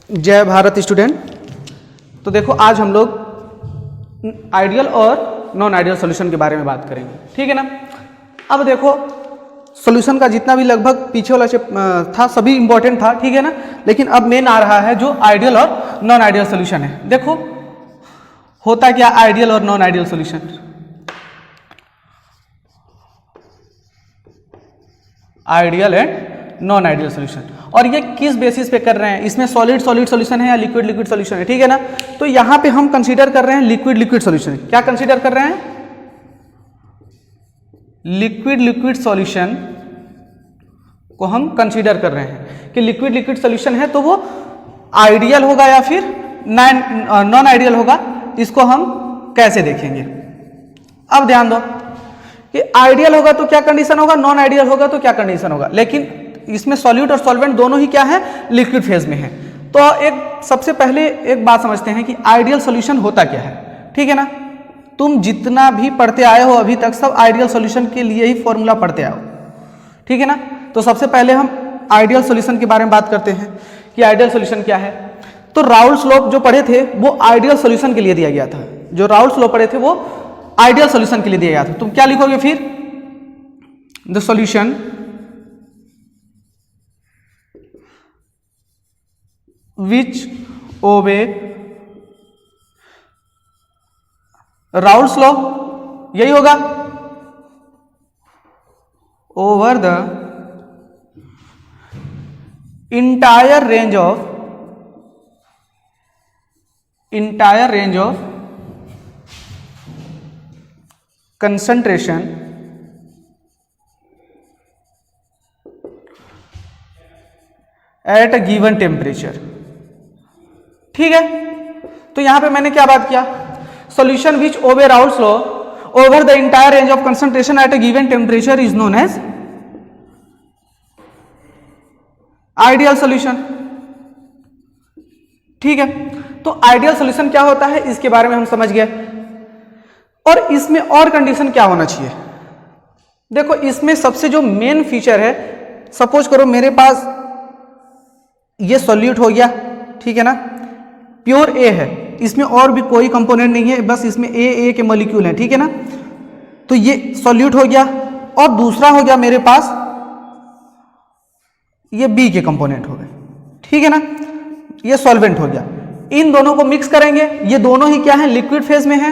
जय भारत स्टूडेंट। तो देखो आज हम लोग आइडियल और नॉन आइडियल सॉल्यूशन के बारे में बात करेंगे, ठीक है ना। अब देखो सॉल्यूशन का जितना भी लगभग पीछे वाला था सभी इंपॉर्टेंट था, ठीक है ना। लेकिन अब मेन आ रहा है जो आइडियल और नॉन आइडियल सॉल्यूशन है। देखो होता क्या आइडियल और non ideal solution. Ideal and non ideal solution, और ये किस बेसिस पे कर रहे हैं, इसमें सॉलिड सॉलिड सॉल्यूशन है या लिक्विड लिक्विड सॉल्यूशन है, ठीक है ना। तो यहां पे हम कंसीडर कर रहे हैं लिक्विड लिक्विड सॉल्यूशन। क्या कंसीडर कर रहे हैं? लिक्विड लिक्विड सॉल्यूशन को हम कंसीडर कर रहे हैं कि लिक्विड लिक्विड सॉल्यूशन है तो वो आइडियल होगा या फिर नॉन आइडियल होगा। इसको हम कैसे देखेंगे, अब ध्यान दो कि आइडियल होगा तो क्या कंडीशन होगा, नॉन आइडियल होगा तो क्या कंडीशन होगा। लेकिन इसमें सॉल्यूट और सॉल्वेंट दोनों ही क्या है, लिक्विड फेज में है। तो एक सबसे पहले एक बात समझते हैं कि आइडियल सॉल्यूशन होता क्या है, ठीक है ना। तुम जितना भी पढ़ते आए हो अभी तक सब आइडियल सॉल्यूशन के लिए ही फॉर्मूला पढ़ते आओ, ठीक है ना। तो सबसे पहले हम आइडियल सॉल्यूशन के बारे में बात करते हैं कि आइडियल सॉल्यूशन क्या है। तो राउल्स लॉ जो पढ़े थे वो आइडियल सॉल्यूशन के लिए दिया गया था। जो राउल्स लॉ पढ़े थे वो आइडियल सॉल्यूशन के लिए दिया गया था। तुम क्या लिखोगे फिर, the solution which obey Raoult's law, यही होगा, over the entire range of concentration at a given temperature, ठीक है। तो यहां पे मैंने क्या बात किया, solution which obey Raoult's law over the entire range of concentration at a given temperature is known as ideal solution, ठीक है। तो आइडियल सॉल्यूशन क्या होता है इसके बारे में हम समझ गए। और इसमें और कंडीशन क्या होना चाहिए, देखो इसमें सबसे जो मेन फीचर है, सपोज करो मेरे पास ये सॉल्यूट हो गया, ठीक है ना, प्योर ए है, इसमें और भी कोई कंपोनेंट नहीं है, बस इसमें ए के मॉलिक्यूल हैं, ठीक है ना। तो ये सॉल्यूट हो गया और दूसरा हो गया मेरे पास ये बी के कंपोनेंट हो गए, ठीक है ना, ये सॉल्वेंट हो गया। इन दोनों को मिक्स करेंगे, ये दोनों ही क्या है, लिक्विड फेज में है।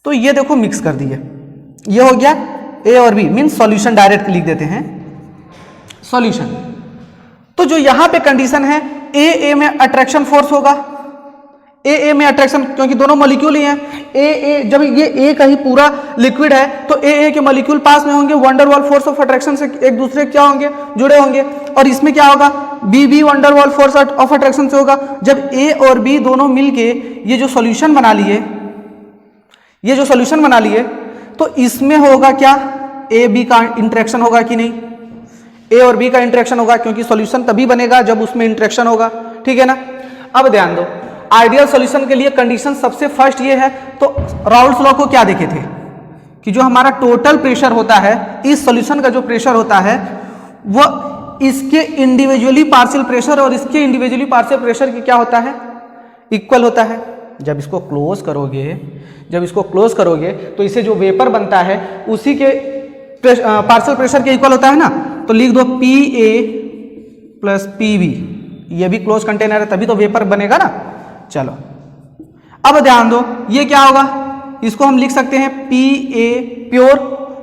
तो ये देखो मिक्स कर दिए, ये हो गया ए और बी, मीन सॉल्यूशन डायरेक्ट लिख देते हैं सॉल्यूशन। तो जो यहां पे कंडीशन है ए में अट्रैक्शन फोर्स होगा, ए में अट्रैक्शन, क्योंकि दोनों मॉलिक्यूल ही हैं। ए जब ये ए का ही पूरा लिक्विड है तो ए के मॉलिक्यूल पास में होंगे, वंडरवॉल फोर्स ऑफ अट्रैक्शन से एक दूसरे क्या होंगे, जुड़े होंगे। और इसमें क्या होगा, B van der Waals force of attraction से होगा। जब ए और बी दोनों मिलके ये जो सॉल्यूशन बना लिए, तो इसमें होगा क्या, ए बी का इंटरेक्शन होगा कि नहीं, ए और बी का इंटरेक्शन होगा, क्योंकि सॉल्यूशन तभी बनेगा जब उसमें इंटरेक्शन होगा, ठीक है ना। अब ध्यान दो, आइडियल सॉल्यूशन के लिए कंडीशन सबसे फर्स्ट ये है, तो राउल्ट्स लॉ को क्या देखे थे कि जो हमारा टोटल प्रेशर होता है, इस सॉल्यूशन का जो प्रेशर होता है वो इसके इंडिविजुअली पार्शियल प्रेशर और इसके इंडिविजुअली पार्शियल प्रेशर की क्या होता है, इक्वल होता है। जब इसको क्लोज करोगे तो इसे जो वेपर बनता है उसी के पार्शियल प्रेशर के इक्वल होता है ना। तो लिख दो PA प्लस PB, ये भी क्लोज कंटेनर है तभी तो वेपर बनेगा ना। चलो अब ध्यान दो, ये क्या होगा, इसको हम लिख सकते हैं PA प्योर,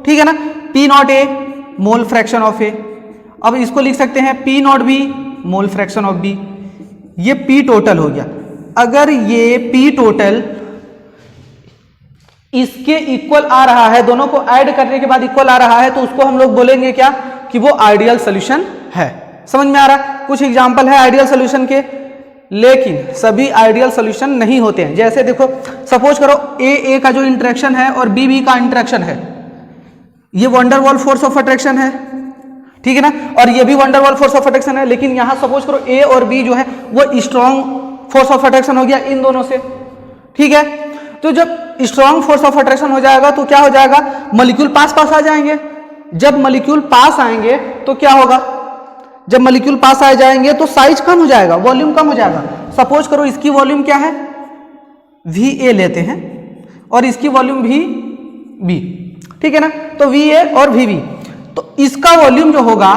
ठीक है ना, P not A mole fraction of A। अब इसको लिख सकते हैं P not B mole fraction of B। ये P टोटल हो गया। अगर ये P टोटल इसके इक्वल आ रहा है, दोनों को ऐड करने के बाद इक्वल आ रहा है, तो उसको हम लोग बोलेंगे क्या, कि वो आइडियल सॉल्यूशन है। समझ में आ रहा है? कुछ एग्जांपल है आइडियल सॉल्यूशन के, लेकिन सभी आइडियल सॉल्यूशन नहीं होते हैं। जैसे देखो सपोज करो ए का जो इंटरेक्शन है और बी का इंटरेक्शन है, ये वंडरवॉल फोर्स ऑफ अट्रैक्शन है, ठीक है ना, और ये भी वंडरवॉल फोर्स ऑफ अट्रैक्शन है। लेकिन यहां सपोज करो ए और बी जो है वो स्ट्रॉन्ग फोर्स ऑफ अट्रैक्शन हो गया इन दोनों से, ठीक है। तो जब स्ट्रॉन्ग फोर्स ऑफ अट्रैक्शन हो जाएगा तो क्या हो जाएगा, मॉलिक्यूल पास आ जाएंगे। जब मॉलिक्यूल पास आएंगे तो क्या होगा, जब मॉलिक्यूल पास आ जाएंगे तो साइज कम हो जाएगा, वॉल्यूम कम हो जाएगा। सपोज करो इसकी वॉल्यूम क्या है, VA लेते हैं और इसकी वॉल्यूम VB, ठीक है ना। तो VA और VB, तो इसका वॉल्यूम जो होगा,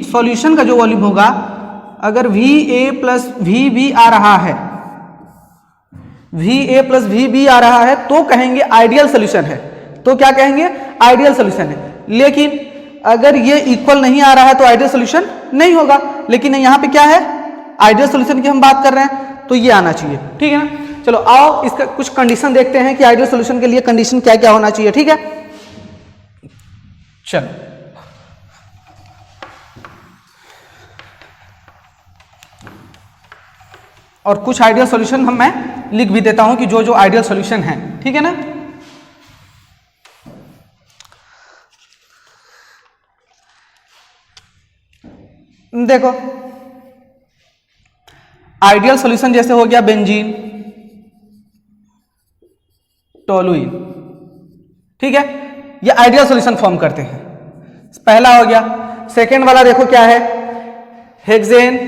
सॉल्यूशन का जो वॉल्यूम होगा, अगर VA प्लस VB आ रहा है, VA प्लस VB आ रहा है तो कहेंगे आइडियल सोल्यूशन है। तो क्या कहेंगे, आइडियल सोल्यूशन है। लेकिन अगर ये इक्वल नहीं आ रहा है तो आइडियल सोल्यूशन नहीं होगा। लेकिन यहाँ पे क्या है, आइडियल सोल्यूशन की हम बात कर रहे हैं, तो ये आना चाहिए, ठीक है ना। चलो आओ इसका कुछ कंडीशन देखते हैं कि आइडियल सोल्यूशन के लिए कंडीशन क्या क्या होना चाहिए, ठीक है। चलो और कुछ आइडियल सॉल्यूशन मैं लिख भी देता हूं कि जो जो आइडियल सॉल्यूशन है, ठीक है ना। देखो आइडियल सॉल्यूशन जैसे हो गया बेंजीन, टोलुइन, ठीक है, ये आइडियल सॉल्यूशन फॉर्म करते हैं। पहला हो गया। सेकेंड वाला देखो क्या है, हेक्सेन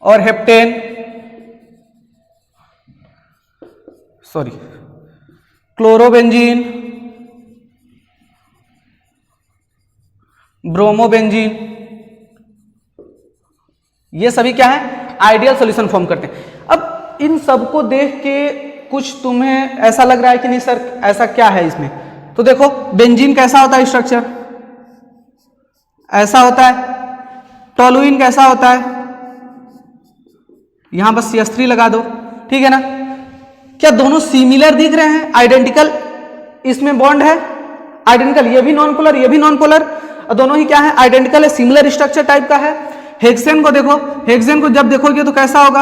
और हेप्टेन, सॉरी क्लोरोबेंजीन, ब्रोमोबेंजीन, ये सभी क्या है, आइडियल सॉल्यूशन फॉर्म करते हैं। अब इन सबको देख के कुछ तुम्हें ऐसा लग रहा है कि नहीं सर ऐसा क्या है इसमें, तो देखो बेंजीन कैसा होता है स्ट्रक्चर, ऐसा होता है। टोलुइन कैसा होता है, यहां बस CH3 लगा दो, ठीक है ना। क्या दोनों सिमिलर दिख रहे हैं, आइडेंटिकल इसमें बॉन्ड है, आइडेंटिकल, ये भी नॉन पोलर, ये भी नॉन पोलर, दोनों ही क्या है, आइडेंटिकल है, सिमिलर स्ट्रक्चर टाइप का है। हेक्सेन को देखो, हेक्सेन को जब देखोगे तो कैसा होगा,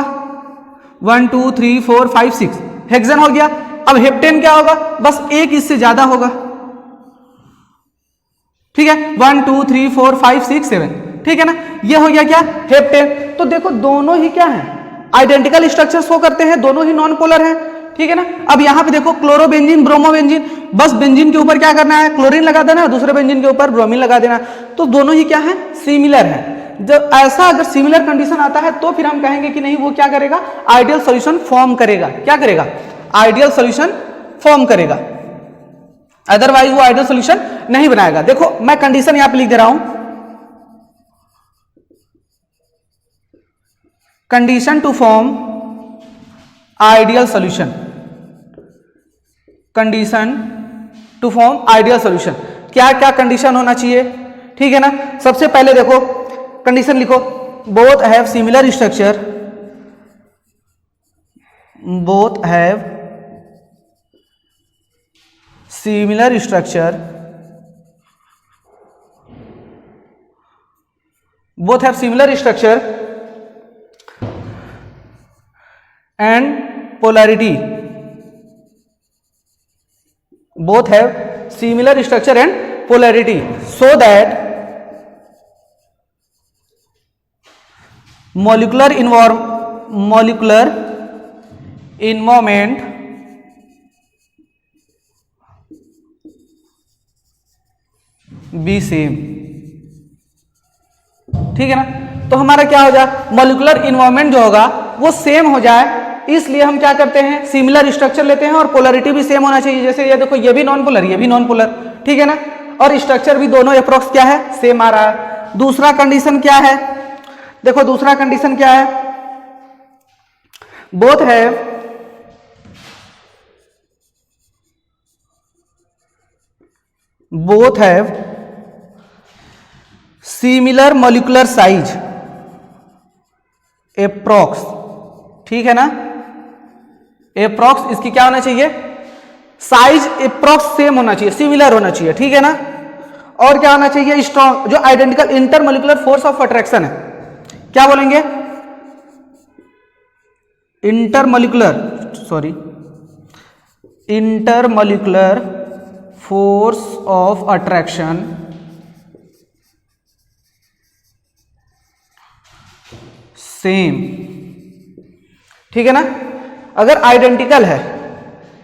1 2 3 4 5 6 हेक्सेन हो गया। अब हेप्टेन क्या होगा, बस एक इससे ज्यादा होगा, ठीक है, 1 2 3 4 5 6 7, ठीक है ना। ये हो गया क्या, हेप्टेन। तो देखो दोनों ही क्या है, आइडेंटिकल स्ट्रक्चर शो करते हैं, दोनों ही नॉन पोलर हैं, ठीक है ना। अब यहां पे देखो क्लोरोबेंजीन, ब्रोमोबेंजीन, बस बेंजीन के ऊपर क्या करना है, क्लोरीन लगा देना, दूसरे बेंजीन के ऊपर ब्रोमीन लगा देना, तो दोनों ही क्या है, सिमिलर है। जब ऐसा अगर सिमिलर कंडीशन आता है तो फिर हम कहेंगे कि नहीं वो क्या करेगा, आइडियल सॉल्यूशन फॉर्म करेगा। क्या करेगा, आइडियल सॉल्यूशन फॉर्म करेगा, अदरवाइज वो आइडियल सॉल्यूशन नहीं बनाएगा। देखो मैं कंडीशन यहां पे लिख दे रहा हूं, condition to form ideal solution, condition to form ideal solution, क्या क्या कंडीशन होना चाहिए, ठीक है ना। सबसे पहले देखो कंडीशन लिखो, both have similar structure, both have similar structure, both have similar structure and polarity, both have similar structure and polarity, so that molecular environment be same, ठीक है ना। तो हमारा क्या हो जाए, मॉलिक्यूलर इन्वायरमेंट जो होगा वो सेम हो जाए, इसलिए हम क्या करते हैं, सिमिलर स्ट्रक्चर लेते हैं और पोलैरिटी भी सेम होना चाहिए। जैसे ये देखो ये भी नॉन पोलर, ये भी नॉन पोलर, ठीक है ना, और स्ट्रक्चर भी दोनों अप्रोक्स क्या है, सेम आ रहा है। दूसरा कंडीशन क्या है, देखो दूसरा कंडीशन क्या है, both have similar molecular size approx, ठीक है ना, अप्रोक्स इसकी क्या होना चाहिए, साइज अप्रोक्स सेम होना चाहिए, सिमिलर होना चाहिए, ठीक है ना। और क्या होना चाहिए, स्ट्रॉन्ग, जो identical intermolecular force of attraction है, क्या बोलेंगे, intermolecular force of attraction same, ठीक है ना। अगर आइडेंटिकल है,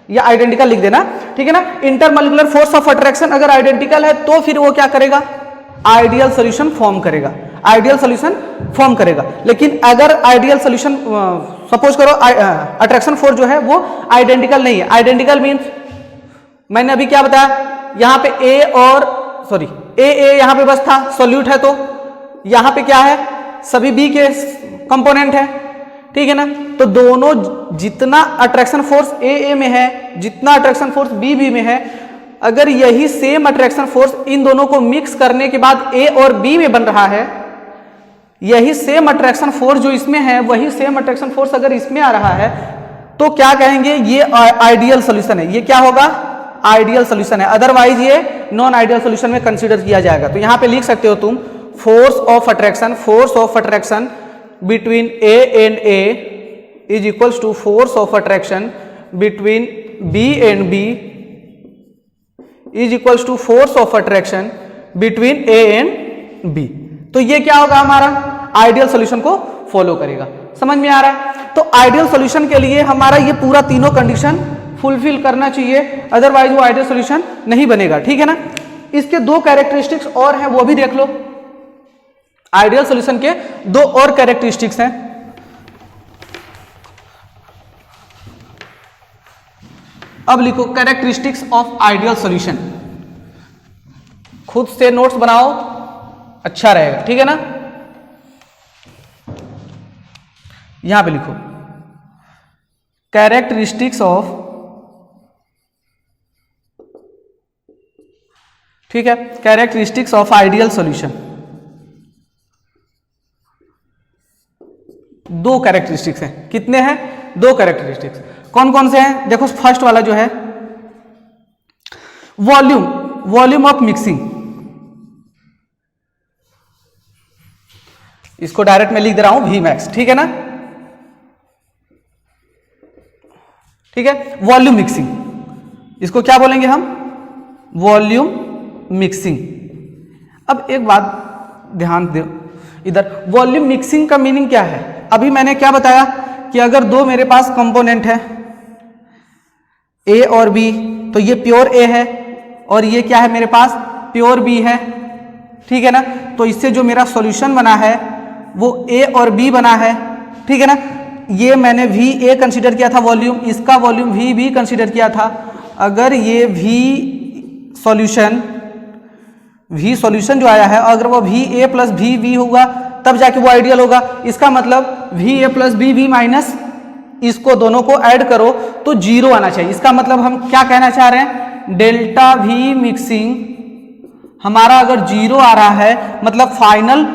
या आइडेंटिकल लिख देना, ठीक है ना, इंटरमॉलिक्यूलर फोर्स ऑफ अट्रैक्शन अगर आइडेंटिकल है तो फिर वो क्या करेगा, आइडियल सॉल्यूशन फॉर्म करेगा, आइडियल सॉल्यूशन फॉर्म करेगा। लेकिन अगर आइडियल सॉल्यूशन सपोज करो अट्रैक्शन फोर्स जो है वो आइडेंटिकल नहीं है। आइडेंटिकल मीन्स मैंने अभी क्या बताया, यहां पे ए और सॉरी ए यहां पे बस था, सॉल्यूट है, तो यहां पे क्या है, सभी बी के कंपोनेंट है, ठीक है ना। तो दोनों जितना अट्रैक्शन फोर्स ए में है, जितना अट्रैक्शन फोर्स बी में है, अगर यही सेम अट्रैक्शन फोर्स इन दोनों को मिक्स करने के बाद ए और बी में बन रहा है, यही सेम अट्रैक्शन फोर्स जो इसमें है वही सेम अट्रैक्शन फोर्स अगर इसमें आ रहा है, तो क्या कहेंगे, ये आइडियल सॉल्यूशन है। ये क्या होगा, आइडियल सॉल्यूशन है, अदरवाइज ये नॉन आइडियल सॉल्यूशन में कंसीडर किया जाएगा। तो यहां पे लिख सकते हो तुम force of attraction between A and A is equals to force of attraction between B and B is equals to force of attraction between A and B. तो ये क्या होगा, हमारा आइडियल सॉल्यूशन को फॉलो करेगा। समझ में आ रहा है। तो आइडियल सॉल्यूशन के लिए हमारा ये पूरा तीनों कंडीशन फुलफिल करना चाहिए, अदरवाइज वो आइडियल सॉल्यूशन नहीं बनेगा, ठीक है ना। इसके दो कैरेक्टरिस्टिक्स और हैं, वो भी देख लो। आइडियल सॉल्यूशन के दो और कैरेक्टरिस्टिक्स हैं। अब लिखो कैरेक्टरिस्टिक्स ऑफ आइडियल सॉल्यूशन, खुद से नोट्स बनाओ, अच्छा रहेगा, ठीक है ना। यहां पे लिखो कैरेक्टरिस्टिक्स ऑफ, ठीक है, कैरेक्टरिस्टिक्स ऑफ आइडियल सॉल्यूशन। दो कैरेक्टरिस्टिक्स हैं, कितने हैं, दो कैरेक्टरिस्टिक्स। कौन कौन से हैं, देखो फर्स्ट वाला जो है वॉल्यूम ऑफ मिक्सिंग, इसको डायरेक्ट में लिख दे रहा हूं वी मैक्स, ठीक है ना, ठीक है। वॉल्यूम मिक्सिंग, इसको क्या बोलेंगे हम, वॉल्यूम मिक्सिंग। अब एक बात ध्यान दो इधर, वॉल्यूम मिक्सिंग का मीनिंग क्या है। अभी मैंने क्या बताया कि अगर दो मेरे पास कंपोनेंट है ए और बी, तो ये प्योर ए है और ये क्या है मेरे पास, प्योर बी है, ठीक है ना। तो इससे जो मेरा सॉल्यूशन बना है वो ए और बी बना है, ठीक है ना। ये मैंने वी ए कंसीडर किया था वॉल्यूम, इसका वॉल्यूम वी बी कंसीडर किया था। अगर ये वी सॉल्यूशन जो आया है, अगर वो V A plus V B होगा तब जाके वो आइडियल होगा। इसका मतलब V A plus B B minus इसको दोनों को ऐड करो तो जीरो आना चाहिए। इसका मतलब हम क्या कहना चाह रहे हैं, डेल्टा वी मिक्सिंग हमारा अगर जीरो आ रहा है, मतलब फाइनल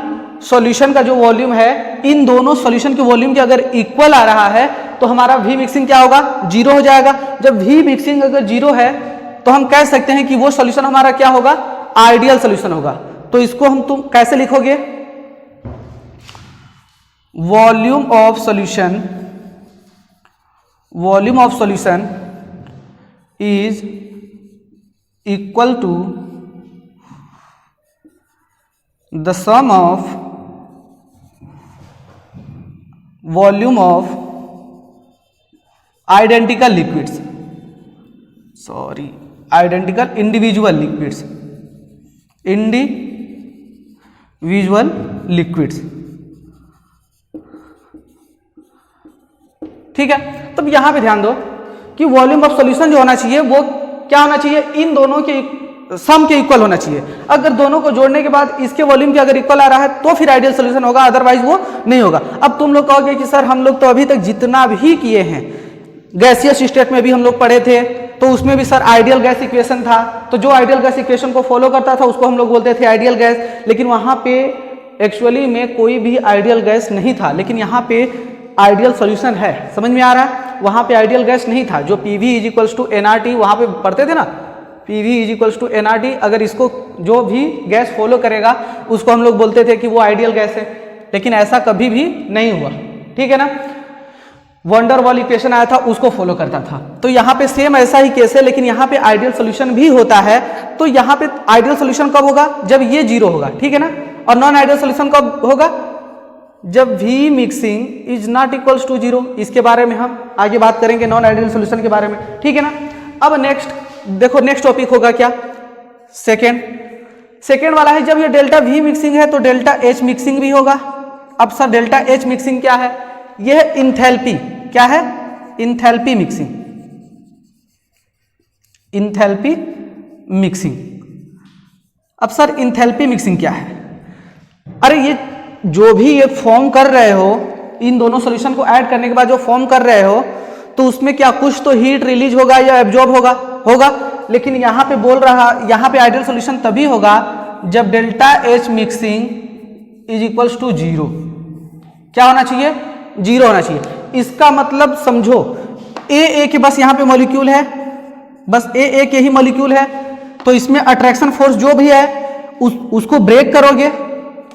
सॉल्यूशन का जो वॉल्यूम है इन दोनों सॉल्यूशन के वॉल्यूम के अगर इक्वल आ रहा है तो हमारा वी मिक्सिंग क्या होगा, जीरो हो जाएगा। जब वी मिक्सिंग अगर जीरो है तो हम कह सकते हैं कि वो सॉल्यूशन हमारा क्या होगा, आइडियल सॉल्यूशन होगा। तो इसको हम तुम कैसे लिखोगे, volume of solution is equal to the sum of volume of identical individual liquids, ठीक है। तब यहां पे ध्यान दो कि वॉल्यूम ऑफ सॉल्यूशन जो होना चाहिए वो क्या होना चाहिए, इन दोनों के सम के इक्वल होना चाहिए। अगर दोनों को जोड़ने के बाद इसके वॉल्यूम के अगर इक्वल आ रहा है तो फिर आइडियल सॉल्यूशन होगा, अदरवाइज वो नहीं होगा। अब तुम लोग कहोगे कि सर हम लोग तो अभी तक जितना भी किए हैं, गैसियस स्टेट में भी हम लोग पढ़े थे तो उसमें भी सर आइडियल गैस इक्वेशन था, तो जो आइडियल गैस इक्वेशन को फॉलो करता था उसको हम लोग बोलते थे आइडियल गैस। लेकिन वहां पे एक्चुअली में कोई भी आइडियल गैस नहीं था, लेकिन यहाँ पे आइडियल सॉल्यूशन है। समझ में आ रहा है, वहां पे आइडियल गैस नहीं था। जो PV is equals to NRT वहां पे पढ़ते थे ना, PV is equals to NRT, अगर इसको जो भी गैस फॉलो करेगा उसको हम लोग बोलते थे कि वो आइडियल गैस है। लेकिन ऐसा कभी भी नहीं हुआ, ठीक है ना। वंडर वॉल इक्वेशन आया था उसको फॉलो करता था। तो यहाँ पे सेम ऐसा ही केस है, लेकिन यहाँ पे आइडियल सॉल्यूशन भी होता है। तो यहाँ पे आइडियल सॉल्यूशन कब होगा, जब ये जीरो होगा, ठीक है ना। और नॉन आइडियल सॉल्यूशन कब होगा, जब V mixing is not equals to zero. इसके बारे में हम आगे बात करेंगे, नॉन आइडियल सॉल्यूशन के बारे में, ठीक है ना। अब नेक्स्ट देखो, नेक्स्ट टॉपिक होगा क्या, सेकेंड वाला है जब ये डेल्टा V मिक्सिंग है तो डेल्टा H मिक्सिंग भी होगा। अब सर डेल्टा H मिक्सिंग क्या है? यह है इंथैल्पी। क्या है? Enthalpy mixing. Enthalpy mixing. अब सर इंथैल्पी मिक्सिंग क्या है? अरे ये जो भी ये फॉर्म कर रहे हो, इन दोनों सॉल्यूशन को ऐड करने के बाद जो फॉर्म कर रहे हो, तो उसमें क्या कुछ तो हीट रिलीज होगा या एब्जॉर्ब होगा। लेकिन यहाँ पे बोल रहा, यहाँ पे आइडियल सॉल्यूशन तभी होगा जब delta H mixing is equals to 0। क्या होना चाहिए? 0 होना चाहिए। इसका मतलब समझो ए के बस यहाँ पे मॉलिक्यूल है, बस ए के ही मॉलिक्यूल है, तो इसमें अट्रैक्शन फोर्स जो भी है उसको ब्रेक करोगे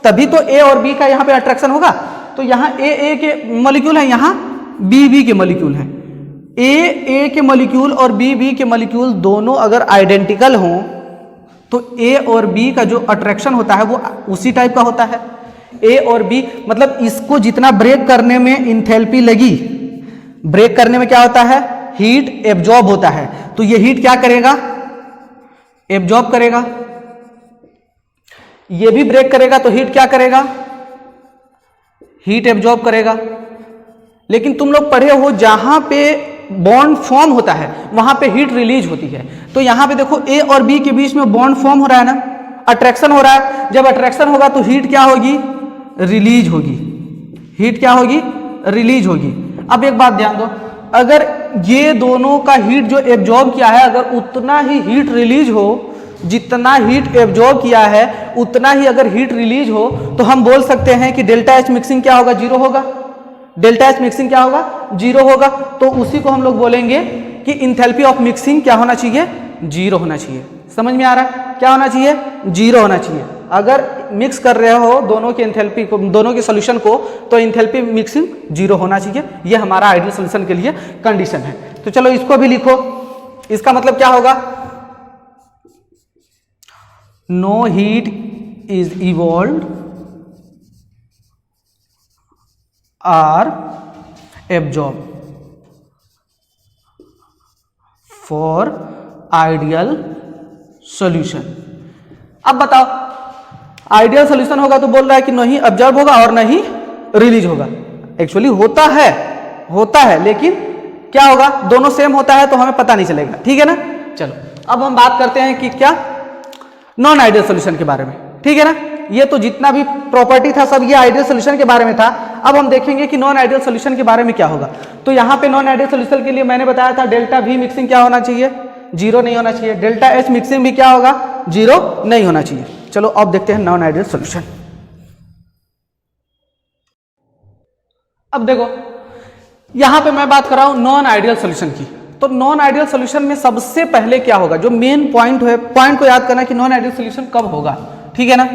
तभी तो ए और बी का यहाँ पे अट्रैक्शन होगा। तो यहाँ ए के मॉलिक्यूल है, यहाँ बी के मॉलिक्यूल है। ए के मॉलिक्यूल और बी के मॉलिक्यूल दोनों अगर आइडेंटिकल हों तो ए और बी का जो अट्रैक्शन होता है वो उसी टाइप का होता है। ए और बी मतलब इसको जितना ब्रेक करने में इंथैल्पी लगी, ब्रेक करने में क्या होता है? हीट एब्जॉर्ब होता है। तो ये हीट क्या करेगा? एब्जॉर्ब करेगा। ये भी ब्रेक करेगा तो हीट क्या करेगा? हीट एब्जॉर्ब करेगा। लेकिन तुम लोग पढ़े हो जहां पे बॉन्ड फॉर्म होता है वहां पे हीट रिलीज होती है। तो यहां पे देखो ए और बी के बीच में बॉन्ड फॉर्म हो रहा है ना, अट्रैक्शन हो रहा है। जब अट्रैक्शन होगा तो हीट क्या होगी? रिलीज होगी। हीट क्या होगी? रिलीज होगी। अब एक बात ध्यान दो, अगर ये दोनों का हीट जो एब्जॉर्ब किया है अगर उतना ही हीट रिलीज हो, जितना हीट एब्जॉर्ब किया है उतना ही अगर हीट रिलीज हो, तो हम बोल सकते हैं कि डेल्टा H मिक्सिंग क्या होगा? 0 होगा। डेल्टा H मिक्सिंग क्या होगा? 0 होगा। तो उसी को हम लोग बोलेंगे कि इंथैल्पी ऑफ मिक्सिंग क्या होना चाहिए? 0 होना चाहिए। समझ में आ रहा है? क्या होना चाहिए? 0 होना चाहिए। अगर मिक्स कर रहे हो दोनों के इंथैल्पी को, दोनों के सॉल्यूशन को, तो इंथैल्पी मिक्सिंग 0 होना चाहिए। यह हमारा आइडियल सॉल्यूशन के लिए कंडीशन है। तो चलो इसको भी लिखो। इसका मतलब क्या होगा? No heat is evolved or absorb for ideal solution. अब बताओ, आइडियल सॉल्यूशन होगा तो बोल रहा है कि नहीं एब्जॉर्ब होगा और नहीं रिलीज होगा। एक्चुअली होता है लेकिन क्या होगा? दोनों सेम होता है तो हमें पता नहीं चलेगा। ठीक है ना? चलो अब हम बात करते हैं कि क्या नॉन आइडियल सॉल्यूशन के बारे में। ठीक है ना? ये तो जितना भी प्रॉपर्टी था सब ये आइडियल सॉल्यूशन के बारे में था। अब हम देखेंगे कि नॉन आइडियल सॉल्यूशन के बारे में क्या होगा। तो यहाँ पे नॉन आइडियल सॉल्यूशन के लिए मैंने बताया था डेल्टा V मिक्सिंग क्या होना चाहिए? 0 नहीं होना चाहिए। डेल्टा H मिक्सिंग भी क्या होगा? 0 नहीं होना चाहिए। चलो अब देखते हैं नॉन आइडियल सॉल्यूशन। अब देखो यहां पे मैं बात कर रहा हूं नॉन आइडियल सॉल्यूशन की। तो नॉन आइडियल सॉल्यूशन में सबसे पहले क्या होगा? जो मेन पॉइंट है, पॉइंट को याद करना कि नॉन आइडियल सॉल्यूशन कब होगा। ठीक है ना?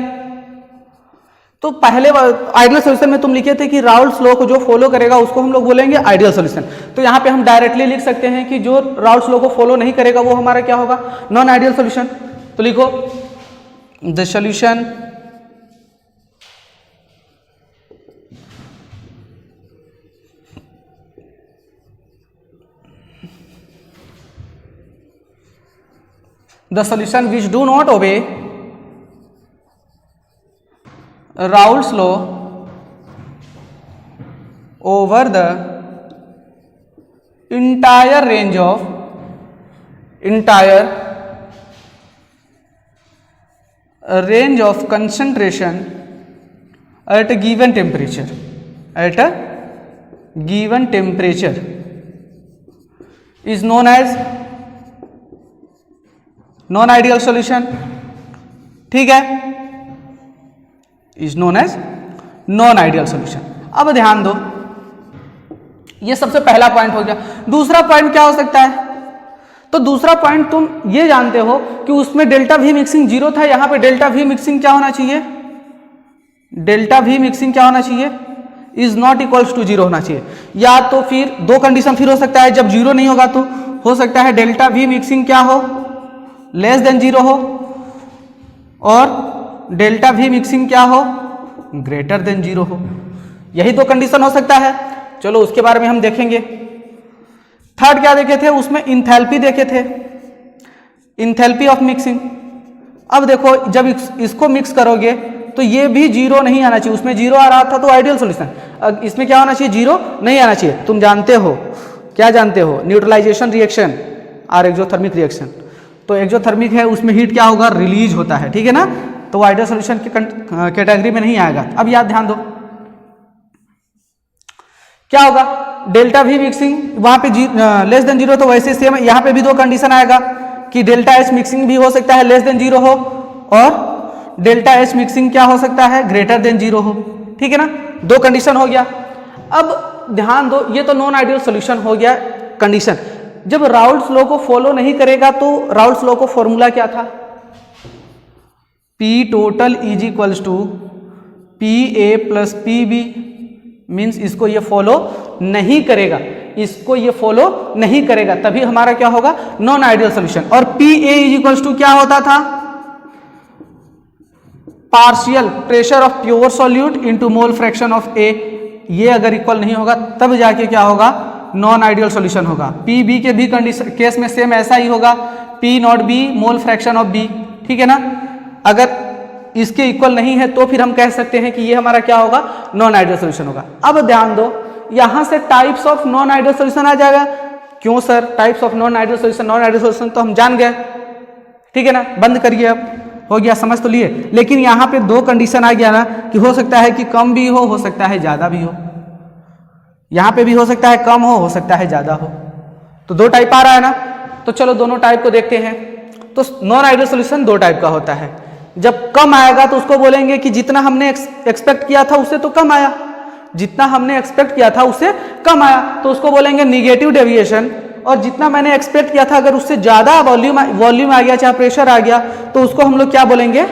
तो पहले आइडियल सॉल्यूशन में तुम लिखे थे कि राउल्स लॉ को जो फॉलो करेगा उसको हम लोग बोलेंगे आइडियल सॉल्यूशन। तो यहाँ पे हम डायरेक्टली लिख सकते हैं कि जो राउल्स लॉ को फॉलो नहीं करेगा वो हमारा क्या होगा? Non ideal solution. तो लिखो the solution which do not obey Raoult's law over the entire range of concentration at a given temperature is known as non ideal solution. ठीक है? Is known as non ideal solution. अब ध्यान दो, ये सबसे पहला पॉइंट हो गया। दूसरा पॉइंट क्या हो सकता है? तो दूसरा पॉइंट तुम ये जानते हो कि उसमें डेल्टा V मिक्सिंग 0 था, यहां पे डेल्टा V मिक्सिंग क्या होना चाहिए? डेल्टा V मिक्सिंग क्या होना चाहिए? इज नॉट इक्वल्स टू 0 होना चाहिए। या तो फिर दो कंडीशन फिर हो सकता है, जब 0 नहीं होगा तो हो सकता है डेल्टा V मिक्सिंग क्या हो? लेस देन 0 हो, और डेल्टा V मिक्सिंग क्या हो? ग्रेटर देन 0 हो। यही तो कंडीशन हो सकता है। चलो उसके बारे में हम देखेंगे। थर्ड क्या देखे थे? उसमें इंथैल्पी देखे थे, इंथैल्पी ऑफ मिक्सिंग। अब देखो जब इसको मिक्स करोगे तो ये भी जीरो नहीं आना चाहिए, उसमें जीरो आ रहा था तो आइडियल सॉल्यूशन। इसमें क्या होना चाहिए, जीरो नहीं आना चाहिए। तुम जानते हो, क्या जानते हो, न्यूट्रलाइजेशन रिएक्शन और एक्सोथर्मिक रिएक्शन। तो एक्सोथर्मिक है उसमें हीट क्या होगा, रिलीज होता है, ठीक है ना, तो वो आइडियल सॉल्यूशन की कैटेगरी में नहीं आएगा। अब याद ध्यान दो क्या होगा, डेल्टा वी मिक्सिंग वहां पे लेस देन जीरो, तो वैसे सेम यहाँ पे भी दो कंडीशन आएगा कि डेल्टा एच मिक्सिंग भी हो सकता है लेस देन जीरो हो, और डेल्टा एच मिक्सिंग क्या हो सकता है, ग्रेटर देन जीरो हो, ठीक है ना, दो कंडीशन हो गया। अब ध्यान दो, ये तो नॉन आइडियल सॉल्यूशन हो गया कंडीशन। जब राउल्ट्स लॉ को फॉलो नहीं करेगा तो राउल्ट्स लॉ को फॉर्मूला क्या था, P total is equals to P A plus P B, means इसको ये फॉलो नहीं करेगा, इसको ये फॉलो नहीं करेगा, तभी हमारा क्या होगा, नॉन आइडियल सॉल्यूशन। और P A is equals to क्या होता था, partial pressure of pure solute into mole fraction of A. ये अगर इक्वल नहीं होगा तब जाके क्या होगा, नॉन आइडियल सॉल्यूशन होगा। पी बी के भी कंडीशन केस में सेम ऐसा ही होगा, P not B mole fraction of B, ठीक है ना। अगर इसके इक्वल नहीं है तो फिर हम कह सकते हैं कि ये हमारा क्या होगा, नॉन आइडियल सॉल्यूशन होगा। अब ध्यान दो, यहां से types of non ideal solution आ जाएगा। क्यों sir, types of non ideal solution, non ideal solution तो हम जान गए, ठीक है ना, बंद करिए, अब हो गया, समझ तो लिए। लेकिन यहाँ पे दो कंडीशन आ गया ना कि हो सकता है कि कम भी हो सकता है ज्यादा भी हो, यहाँ पे भी हो सकता है कम हो सकता है ज्यादा हो, तो दो टाइप आ रहा है ना। तो चलो दोनों टाइप को देखते हैं। तो नॉन आइडियल सॉल्यूशन दो टाइप का होता है। जब कम आएगा तो उसको बोलेंगे कि जितना हमने एक्सपेक्ट किया था उससे तो कम आया, जितना हमने एक्सपेक्ट किया था उससे कम आया तो उसको बोलेंगे निगेटिव डेविएशन। और जितना मैंने एक्सपेक्ट किया था अगर उससे ज्यादा वॉल्यूम आ गया, चाहे प्रेशर आ गया, तो उसको हम लोग क्या बोलेंगे,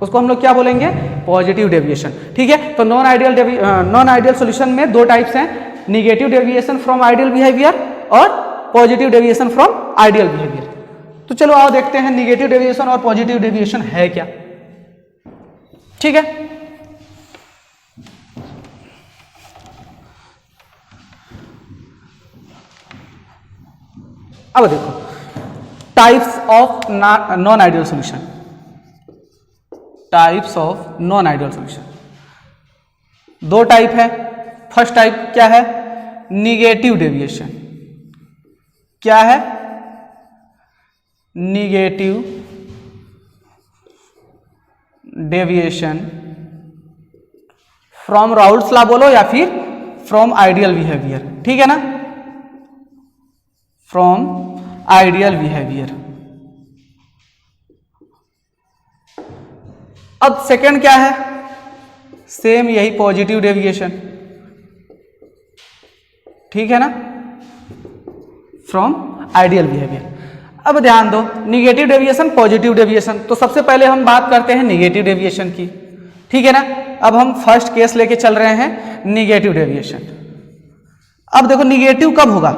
उसको हम लोग क्या बोलेंगे, पॉजिटिव डेविएशन, ठीक है। तो नॉन आइडियल सॉल्यूशन में दो टाइप्स हैं, negative deviation from ideal behaviour और positive deviation from ideal behaviour. तो चलो आओ देखते हैं निगेटिव डेविएशन और पॉजिटिव डेविएशन है क्या, ठीक है। अब देखो types of non ideal solution, types of non ideal solution दो टाइप है। फर्स्ट टाइप क्या है, निगेटिव डेविएशन। क्या है, negative deviation from Raoult's law बोलो या फिर फ्रॉम आइडियल बिहेवियर, ठीक है ना, फ्रॉम आइडियल बिहेवियर। अब सेकंड क्या है, सेम यही पॉजिटिव डेविएशन, ठीक है ना, फ्रॉम आइडियल बिहेवियर। अब ध्यान दो, निगेटिव डेविएशन, पॉजिटिव डेविएशन, तो सबसे पहले हम बात करते हैं निगेटिव डेविएशन की, ठीक है ना। अब हम फर्स्ट केस लेके चल रहे हैं निगेटिव डेविएशन। अब देखो निगेटिव कब होगा,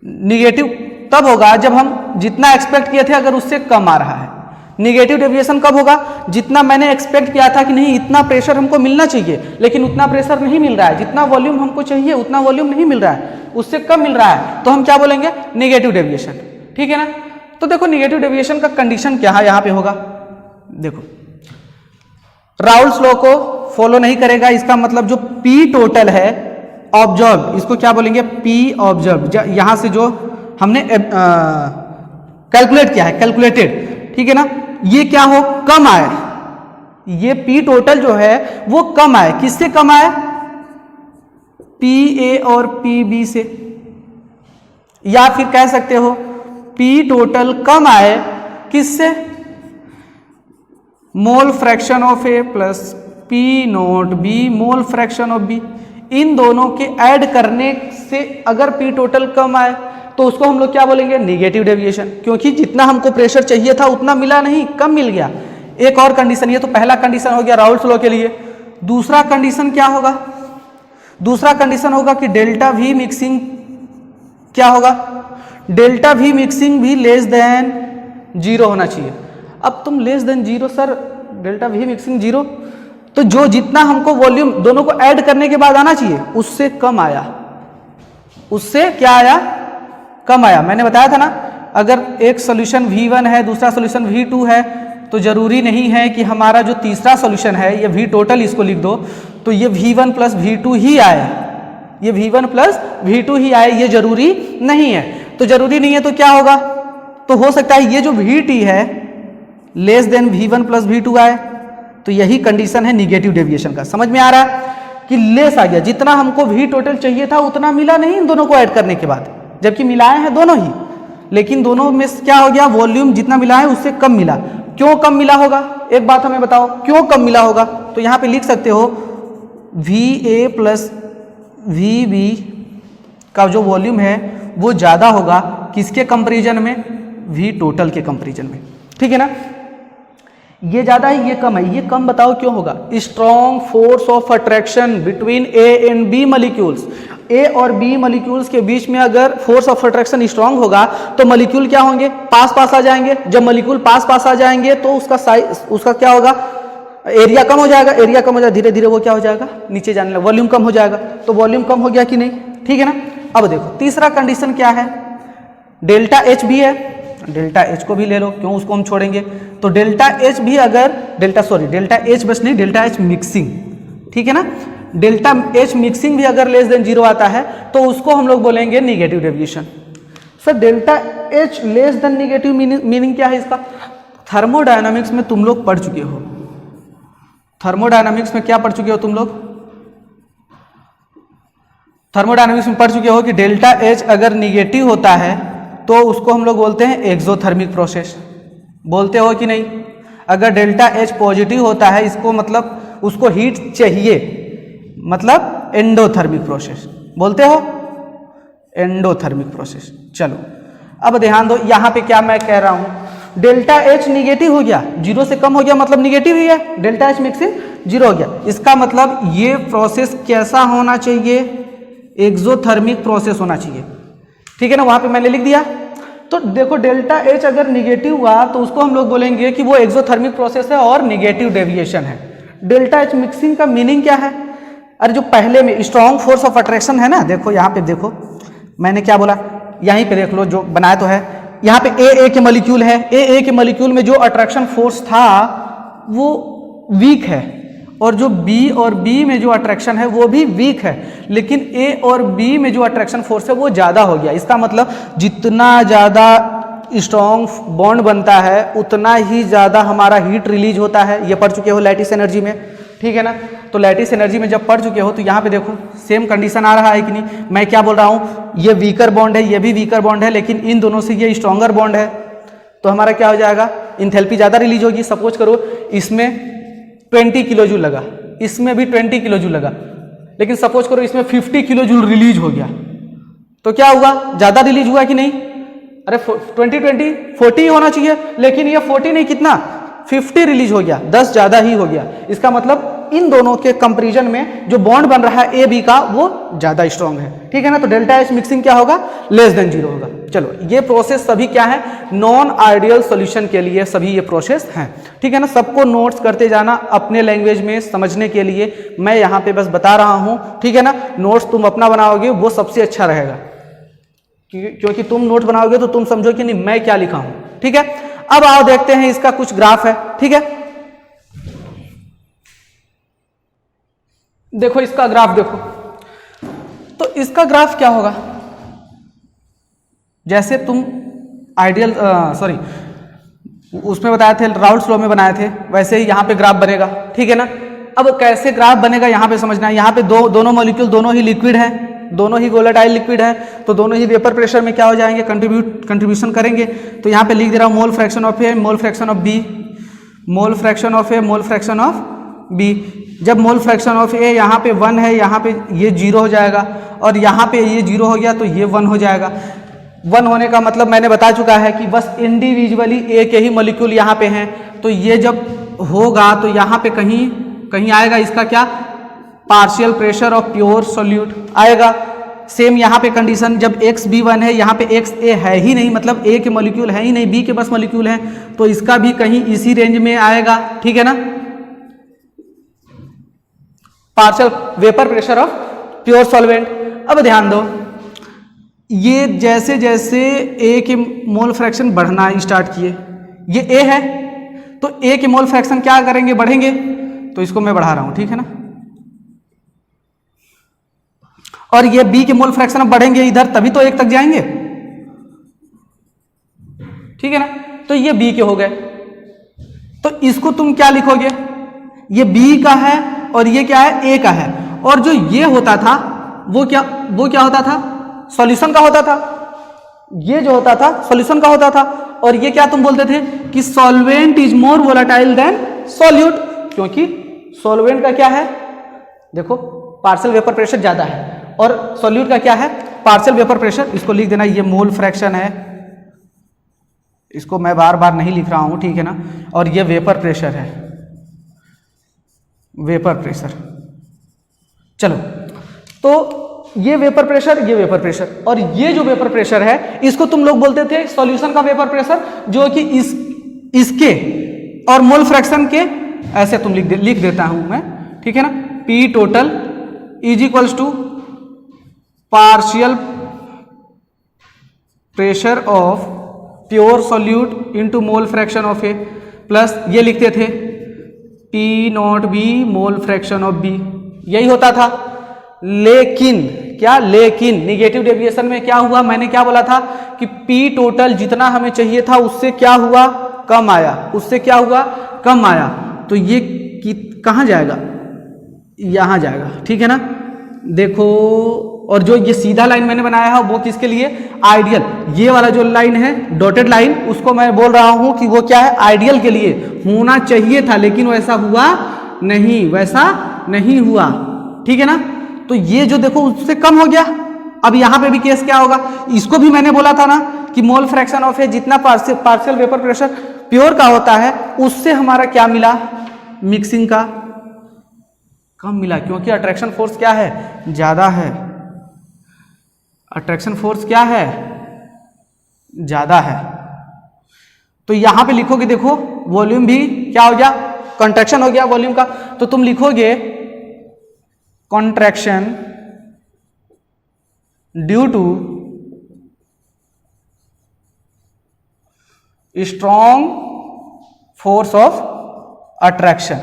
निगेटिव तब होगा जब हम जितना एक्सपेक्ट किए थे अगर उससे कम आ रहा है। निगेटिव डेविएशन कब होगा, जितना मैंने एक्सपेक्ट किया था कि नहीं इतना प्रेशर हमको मिलना चाहिए लेकिन उतना प्रेशर नहीं मिल रहा है, जितना वॉल्यूम हमको चाहिए उतना वॉल्यूम नहीं मिल रहा है, उससे कम मिल रहा है, तो हम क्या बोलेंगे, निगेटिव डेविएशन, ठीक है ना। तो देखो निगेटिव डेविएशन का कंडीशन क्या है यहाँ पे होगा, देखो राउल्ट्स लॉ को फॉलो नहीं करेगा, इसका मतलब जो पी टोटल है ऑब्जर्व, इसको क्या बोलेंगे, पी ऑब्जर्व, यहां से जो हमने कैलकुलेट किया है, कैलकुलेटेड, ठीक है ना, ये क्या हो, कम आए, ये पी टोटल जो है वो कम आए, किससे कम आए, पी ए और पी बी से, या फिर कह सकते हो पी टोटल कम आए किससे, mole fraction of A plus P not B mole fraction of B, इन दोनों के ऐड करने से अगर पी टोटल कम आए तो उसको हम लोग क्या बोलेंगे, निगेटिव डेविएशन, क्योंकि जितना हमको प्रेशर चाहिए था उतना मिला नहीं, कम मिल गया। एक और कंडीशन, ये तो पहला कंडीशन हो गया राउल्ट्स लॉ के लिए। दूसरा कंडीशन क्या होगा, दूसरा कंडीशन होगा कि डेल्टा वी मिक्सिंग क्या होगा, डेल्टा वी मिक्सिंग भी लेस देन जीरो होना चाहिए। अब तुम less than zero sir, delta we mixing zero, तो जो जितना हमको वॉल्यूम दोनों को ऐड करने के बाद आना चाहिए उससे कम आया, उससे क्या आया, कम आया। मैंने बताया था ना, अगर एक सोल्यूशन V1 है, दूसरा सोल्यूशन V2 है, तो जरूरी नहीं है कि हमारा जो तीसरा सोल्यूशन है ये V टोटल इसको लिख दो तो ये V1 प्लस V2 ही आए, ये V1 प्लस V2 ही आए, ये जरूरी नहीं है। तो जरूरी नहीं है तो क्या होगा, तो हो सकता है ये जो VT है less than V1 plus V2 आए। तो यही कंडीशन है निगेटिव डेविएशन का। समझ में आ रहा है कि लेस आ गया, जितना हमको V टोटल चाहिए था उतना मिला नहीं इन दोनों को ऐड करने के बाद, जबकि मिलाए हैं दोनों ही, लेकिन दोनों में क्या हो गया, वॉल्यूम जितना मिला है उससे कम मिला। क्यों कम मिला होगा, एक बात हमें बताओ, क्यों कम मिला होगा? तो यहां पे लिख सकते हो VA प्लस VB का जो वॉल्यूम है वो ज़्यादा होगा किसके कंपैरिजन में, V टोटल के कंपैरिजन में, ठीक है ना। ये ज़्यादा है, ये कम है, ये कम बताओ क्यों होगा? Strong force of attraction between A and B molecules. A और B मॉलिक्यूल्स के बीच में अगर फोर्स ऑफ अट्रैक्शन स्ट्रांग होगा तो मॉलिक्यूल क्या होंगे, पास पास आ जाएंगे। जब मॉलिक्यूल पास पास आ जाएंगे तो उसका साइज, उसका क्या होगा, एरिया कम हो जाएगा। एरिया कम हो जाएगा, धीरे धीरे वो क्या हो जाएगा, नीचे जाने लगा, वॉल्यूम कम हो जाएगा। तो वॉल्यूम कम हो गया कि नहीं, ठीक है ना। अब देखो तीसरा कंडीशन क्या है, डेल्टा H भी है, डेल्टा H को भी ले लो, क्यों उसको हम छोड़ेंगे। तो डेल्टा H भी अगर डेल्टा H बस नहीं, डेल्टा H मिक्सिंग, ठीक है ना। डेल्टा H मिक्सिंग भी अगर लेस देन 0 आता है तो उसको हम लोग बोलेंगे negative deviation. Sir delta H less than negative meaning क्या है इसका? थर्मोडायनामिक्स में तुम लोग पढ़ चुके हो, थर्मोडायनामिक्स में क्या पढ़ चुके हो तुम लोग? थर्मोडायनामिक्स में पढ़ चुके हो कि डेल्टा H अगर निगेटिव होता है तो उसको हम लोग बोलते हैं एक्सोथर्मिक प्रोसेस, बोलते हो कि नहीं? अगर डेल्टा H पॉजिटिव होता है इसको मतलब उसको हीट चाहिए, मतलब एंडोथर्मिक प्रोसेस, बोलते हो एंडोथर्मिक प्रोसेस। चलो अब ध्यान दो, यहां पे क्या मैं कह रहा हूं, डेल्टा H निगेटिव हो गया, 0 से कम हो गया मतलब निगेटिव ही है, डेल्टा H मिक्सिंग 0 हो गया। इसका मतलब ये प्रोसेस कैसा होना चाहिए, एक्सोथर्मिक प्रोसेस होना चाहिए, ठीक है ना। वहां पे मैंने लिख दिया। तो देखो डेल्टा H अगर निगेटिव हुआ तो उसको हम लोग बोलेंगे कि वो एक्सोथर्मिक प्रोसेस है और निगेटिव डेविएशन है। डेल्टा H मिक्सिंग का मीनिंग क्या है? अरे जो पहले में स्ट्रॉन्ग फोर्स ऑफ अट्रैक्शन है ना, देखो यहाँ पे देखो मैंने क्या बोला, यहीं पे देख लो जो बनाया तो है, यहाँ पे AA के मॉलिक्यूल है, AA के मॉलिक्यूल में जो अट्रैक्शन फोर्स था वो वीक है, और जो B और B में जो अट्रैक्शन है वो भी वीक है, लेकिन A और B में जो अट्रैक्शन फोर्स है वो ज़्यादा हो गया। इसका मतलब जितना ज़्यादा स्ट्रॉन्ग बॉन्ड बनता है उतना ही ज़्यादा हमारा हीट रिलीज होता है। ये पढ़ चुके हो लैटिस एनर्जी में, ठीक है ना। तो लैटिस एनर्जी में जब पढ़ चुके हो तो यहाँ पे देखो सेम कंडीशन आ रहा है कि नहीं। मैं क्या बोल रहा हूँ, ये वीकर बॉन्ड है, ये भी वीकर बॉन्ड है, लेकिन इन दोनों से ये स्ट्रॉन्गर बॉन्ड है, तो हमारा क्या हो जाएगा, इंथैल्पी ज़्यादा रिलीज होगी। सपोज करो इसमें 20 किलो जूल लगा, इसमें भी 20 किलो जूल लगा, लेकिन सपोज करो इसमें 50 किलो जूल रिलीज हो गया, तो क्या हुआ, ज़्यादा रिलीज हुआ कि नहीं? अरे 40 होना चाहिए, लेकिन ये 40 नहीं, कितना 50 रिलीज हो गया, 10 ज़्यादा ही हो गया। इसका मतलब इन दोनों के कंपैरिजन में जो बॉन्ड बन रहा है ए बी का वो ज़्यादा स्ट्रॉन्ग है, ठीक है ना। तो डेल्टा H मिक्सिंग क्या होगा, लेस देन 0 होगा। चलो ये प्रोसेस सभी क्या है, नॉन आइडियल सॉल्यूशन के लिए सभी ये प्रोसेस हैं, ठीक है ना। सबको नोट्स करते जाना अपने लैंग्वेज में समझने के लिए, मैं यहाँ पे बस बता रहा हूँ, ठीक है ना। नोट्स तुम अपना बनाओगे वो सबसे अच्छा रहेगा, क्योंकि तुम नोट बनाओगे तो तुम समझो कि नहीं मैं क्या लिखा हूँ, ठीक है। अब आओ देखते हैं इसका कुछ ग्राफ है, ठीक है। देखो इसका ग्राफ देखो, तो इसका ग्राफ क्या होगा, जैसे तुम आइडियल उसमें बताए थे, राउल्ट्स लॉ में बनाए थे, वैसे ही यहाँ पे ग्राफ बनेगा, ठीक है ना। अब कैसे ग्राफ बनेगा यहाँ पे समझना है। यहाँ पे दोनों मॉलिक्यूल दोनों ही लिक्विड है, दोनों ही वोलेटाइल लिक्विड है, तो दोनों ही वेपर प्रेशर में क्या हो जाएंगे, कंट्रीब्यूशन करेंगे। तो यहाँ पे लिख दे रहा हूँ mole fraction of A, mole fraction of B, mole fraction of A, mole fraction of B. जब मोल फ्रैक्शन ऑफ ए यहाँ पे 1 है, यहाँ पे ये 0 हो जाएगा, और यहाँ पे ये 0 हो गया तो ये 1 हो जाएगा। 1 होने का मतलब मैंने बता चुका है कि बस इंडिविजुअली ए के ही मॉलिक्यूल यहाँ पे हैं, तो ये जब होगा तो यहाँ पे कहीं कहीं आएगा इसका क्या, partial pressure of pure solute आएगा। सेम यहाँ पे कंडीशन, जब एक्स बी 1 है, यहाँ पे एक्स ए है ही नहीं, मतलब ए के मॉलिक्यूल है ही नहीं, बी के बस मॉलिक्यूल है, तो इसका भी कहीं इसी रेंज में आएगा, ठीक है ना। Partial vapour pressure of pure solvent. अब ध्यान दो, ये जैसे जैसे ए के मोल फ्रैक्शन बढ़ना स्टार्ट किए, ये ए है तो ए के मोल फ्रैक्शन क्या करेंगे, बढ़ेंगे, तो इसको मैं बढ़ा रहा हूं, ठीक है ना। और ये बी के मोल फ्रैक्शन अब बढ़ेंगे इधर, तभी तो एक तक जाएंगे, ठीक है ना। तो ये बी के हो गए, तो इसको तुम क्या लिखोगे, ये बी का है और ये क्या है, ए का है। और जो ये होता था वो क्या होता था, सॉल्यूशन का होता था। ये जो होता था सॉल्यूशन का होता था। और ये क्या तुम बोलते थे कि solvent is more volatile than solute, क्योंकि सॉल्वेंट का क्या है, देखो पार्शियल वेपर प्रेशर ज्यादा है और सॉल्यूट का क्या है, पार्शियल वेपर प्रेशर। इसको लिख देना, ये मोल फ्रैक्शन है, इसको मैं बार बार नहीं लिख रहा हूं, ठीक है ना। और ये वेपर प्रेशर है, वेपर प्रेशर। चलो, तो ये वेपर प्रेशर, ये वेपर प्रेशर, और ये जो वेपर प्रेशर है इसको तुम लोग बोलते थे सॉल्यूशन का वेपर प्रेशर, जो कि इसके और मोल फ्रैक्शन के ऐसे तुम लिख देता हूं मैं, ठीक है ना। P total is equals to partial pressure of pure solute into mole fraction of A, plus ये लिखते थे P not B mole fraction of B, यही होता था। लेकिन क्या, लेकिन निगेटिव डेविएशन में क्या हुआ, मैंने क्या बोला था कि पी टोटल जितना हमें चाहिए था उससे क्या हुआ, कम आया, उससे क्या हुआ, कम आया। तो ये कहाँ जाएगा, यहां जाएगा, ठीक है ना। देखो, और जो ये सीधा लाइन मैंने बनाया है वो किसके लिए, आइडियल। ये वाला जो लाइन है डॉटेड लाइन, उसको मैं बोल रहा हूं कि वो क्या है, आइडियल के लिए होना चाहिए था, लेकिन वैसा हुआ नहीं, वैसा नहीं हुआ, ठीक है ना। तो ये जो देखो उससे कम हो गया। अब यहां पे भी केस क्या होगा, इसको भी मैंने बोला था ना कि मोल फ्रैक्शन ऑफ ए जितना पार्शियल वेपर प्रेशर प्योर का होता है उससे हमारा क्या मिला, मिक्सिंग का कम मिला, क्योंकि अट्रैक्शन फोर्स क्या है, ज्यादा है। अट्रैक्शन फोर्स क्या है, ज्यादा है। तो यहां पे लिखोगे, देखो वॉल्यूम भी क्या हो गया, कंट्रैक्शन हो गया वॉल्यूम का। तो तुम लिखोगे contraction due to strong force of attraction.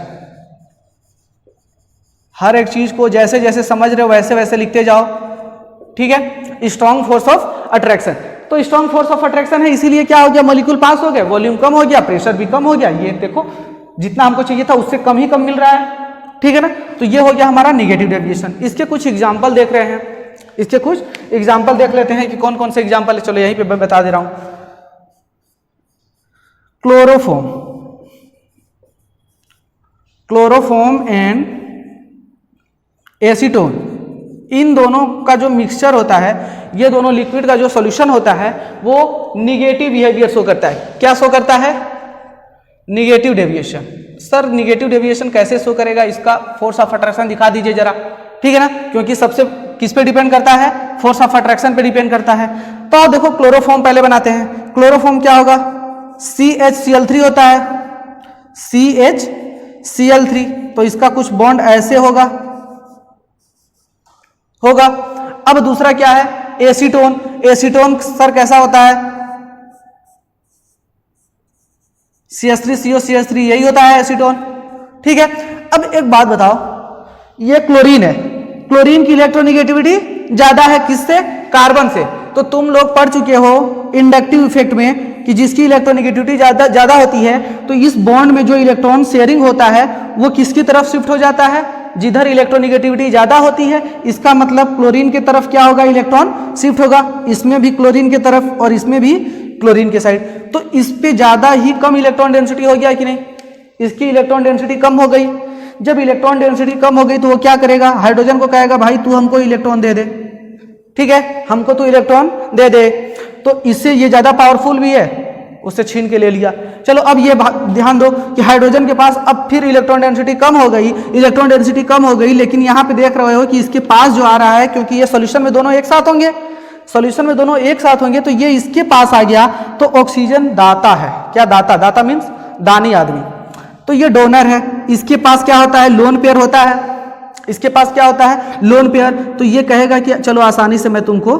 हर एक चीज को जैसे जैसे समझ रहे हो वैसे वैसे लिखते जाओ, ठीक है। स्ट्रॉन्ग फोर्स ऑफ अट्रैक्शन, तो स्ट्रॉन्ग फोर्स ऑफ अट्रैक्शन है, इसीलिए क्या हो गया, मॉलिक्यूल पास हो गए, वॉल्यूम कम हो गया, प्रेशर भी कम हो गया। ये देखो जितना हमको चाहिए था उससे कम ही कम मिल रहा है, ठीक है ना। तो ये हो गया हमारा नेगेटिव डेविएशन। इसके कुछ एग्जांपल देख रहे हैं, इसके कुछ एग्जांपल देख लेते हैं कि कौन कौन से एग्जांपल है। चलो यहीं पे मैं बता दे रहा हूं। क्लोरोफॉर्म, क्लोरोफॉर्म एंड एसीटोन, इन दोनों का जो मिक्सचर होता है, ये दोनों लिक्विड का जो सॉल्यूशन होता है वो निगेटिव बिहेवियर शो करता है। क्या शो करता है, negative deviation. Sir negative deviation कैसे शो करेगा, इसका फोर्स ऑफ अट्रैक्शन दिखा दीजिए जरा, ठीक है ना, क्योंकि सबसे किस पे डिपेंड करता है, फोर्स ऑफ अट्रैक्शन पे डिपेंड करता है। तो देखो क्लोरोफॉर्म पहले बनाते हैं। क्लोरोफॉर्म क्या होगा, CHCl3 होता है, CHCl3। तो इसका कुछ बॉन्ड ऐसे होगा। अब दूसरा क्या है, एसीटोन। एसीटोन सर कैसा होता है, CH3CO CH3, यही होता है एसीटोन, ठीक है। अब एक बात बताओ, ये क्लोरीन है, क्लोरीन की इलेक्ट्रोनेगेटिविटी ज्यादा है किससे, कार्बन से। तो तुम लोग पढ़ चुके हो इंडक्टिव इफेक्ट में कि जिसकी इलेक्ट्रोनेगेटिविटी ज्यादा होती है तो इस बॉन्ड में जो इलेक्ट्रॉन शेयरिंग होता है वो किसकी तरफ शिफ्ट हो जाता है, जिधर इलेक्ट्रोनेगेटिविटी ज्यादा होती है। इसका मतलब क्लोरीन की तरफ क्या होगा, इलेक्ट्रॉन शिफ्ट होगा। इसमें भी क्लोरीन की तरफ और इसमें भी क्लोरीन के साइड। तो इस पे ज्यादा ही कम इलेक्ट्रॉन डेंसिटी हो गया कि नहीं, इसकी इलेक्ट्रॉन डेंसिटी कम हो गई। जब इलेक्ट्रॉन डेंसिटी कम हो गई तो वो क्या करेगा, हाइड्रोजन को कहेगा भाई तू हमको इलेक्ट्रॉन दे दे, ठीक है, हमको तू इलेक्ट्रॉन दे दे। तो इससे ये ज्यादा पावरफुल भी है, उससे छीन के ले लिया। चलो अब ये ध्यान दो कि हाइड्रोजन के पास अब फिर इलेक्ट्रॉन डेंसिटी कम हो गई, इलेक्ट्रॉन डेंसिटी कम हो गई, लेकिन यहाँ पे देख रहे हो कि इसके पास जो आ रहा है, क्योंकि ये सॉल्यूशन में दोनों एक साथ होंगे, सॉल्यूशन में दोनों एक साथ होंगे, तो ये इसके पास आ गया तो ऑक्सीजन दाता है। क्या दाता, दाता मीन्स दानी आदमी। तो ये डोनर है, इसके पास क्या होता है, लोन पेयर होता है, इसके पास क्या होता है, लोन पेयर। तो ये कहेगा कि चलो आसानी से मैं तुमको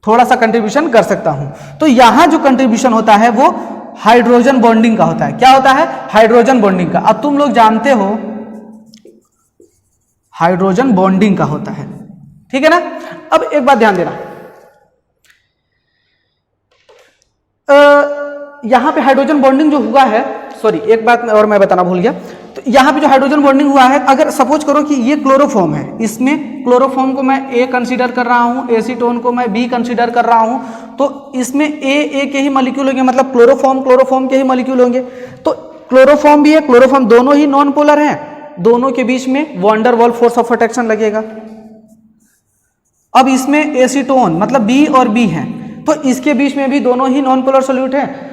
थोड़ा सा कंट्रीब्यूशन कर सकता हूं। तो यहां जो कंट्रीब्यूशन होता है वो हाइड्रोजन बॉन्डिंग का होता है। क्या होता है? हाइड्रोजन बॉन्डिंग का। अब तुम लोग जानते हो हाइड्रोजन बॉन्डिंग का होता है, ठीक है ना। अब एक बात ध्यान देना, यहां पे हाइड्रोजन बॉन्डिंग जो हुआ है, सॉरी एक बात और मैं बताना भूल गया। तो यहां पे जो हाइड्रोजन बॉन्डिंग हुआ है, अगर सपोज करो कि ये क्लोरोफॉर्म है, इसमें क्लोरोफॉर्म को मैं ए कंसीडर कर रहा हूं, एसीटोन को मैं बी कंसीडर कर रहा हूं, तो इसमें ए के ही मॉलिक्यूल होंगे, मतलब क्लोरोफॉर्म के ही मॉलिक्यूल होंगे। तो क्लोरोफॉर्म भी है, क्लोरोफॉर्म दोनों ही नॉन पोलर हैं, दोनों के बीच में van der Waals force of attraction लगेगा। अब इसमें एसीटोन मतलब बी और बी है, तो इसके बीच में भी दोनों ही नॉन पोलर सॉल्वेंट है,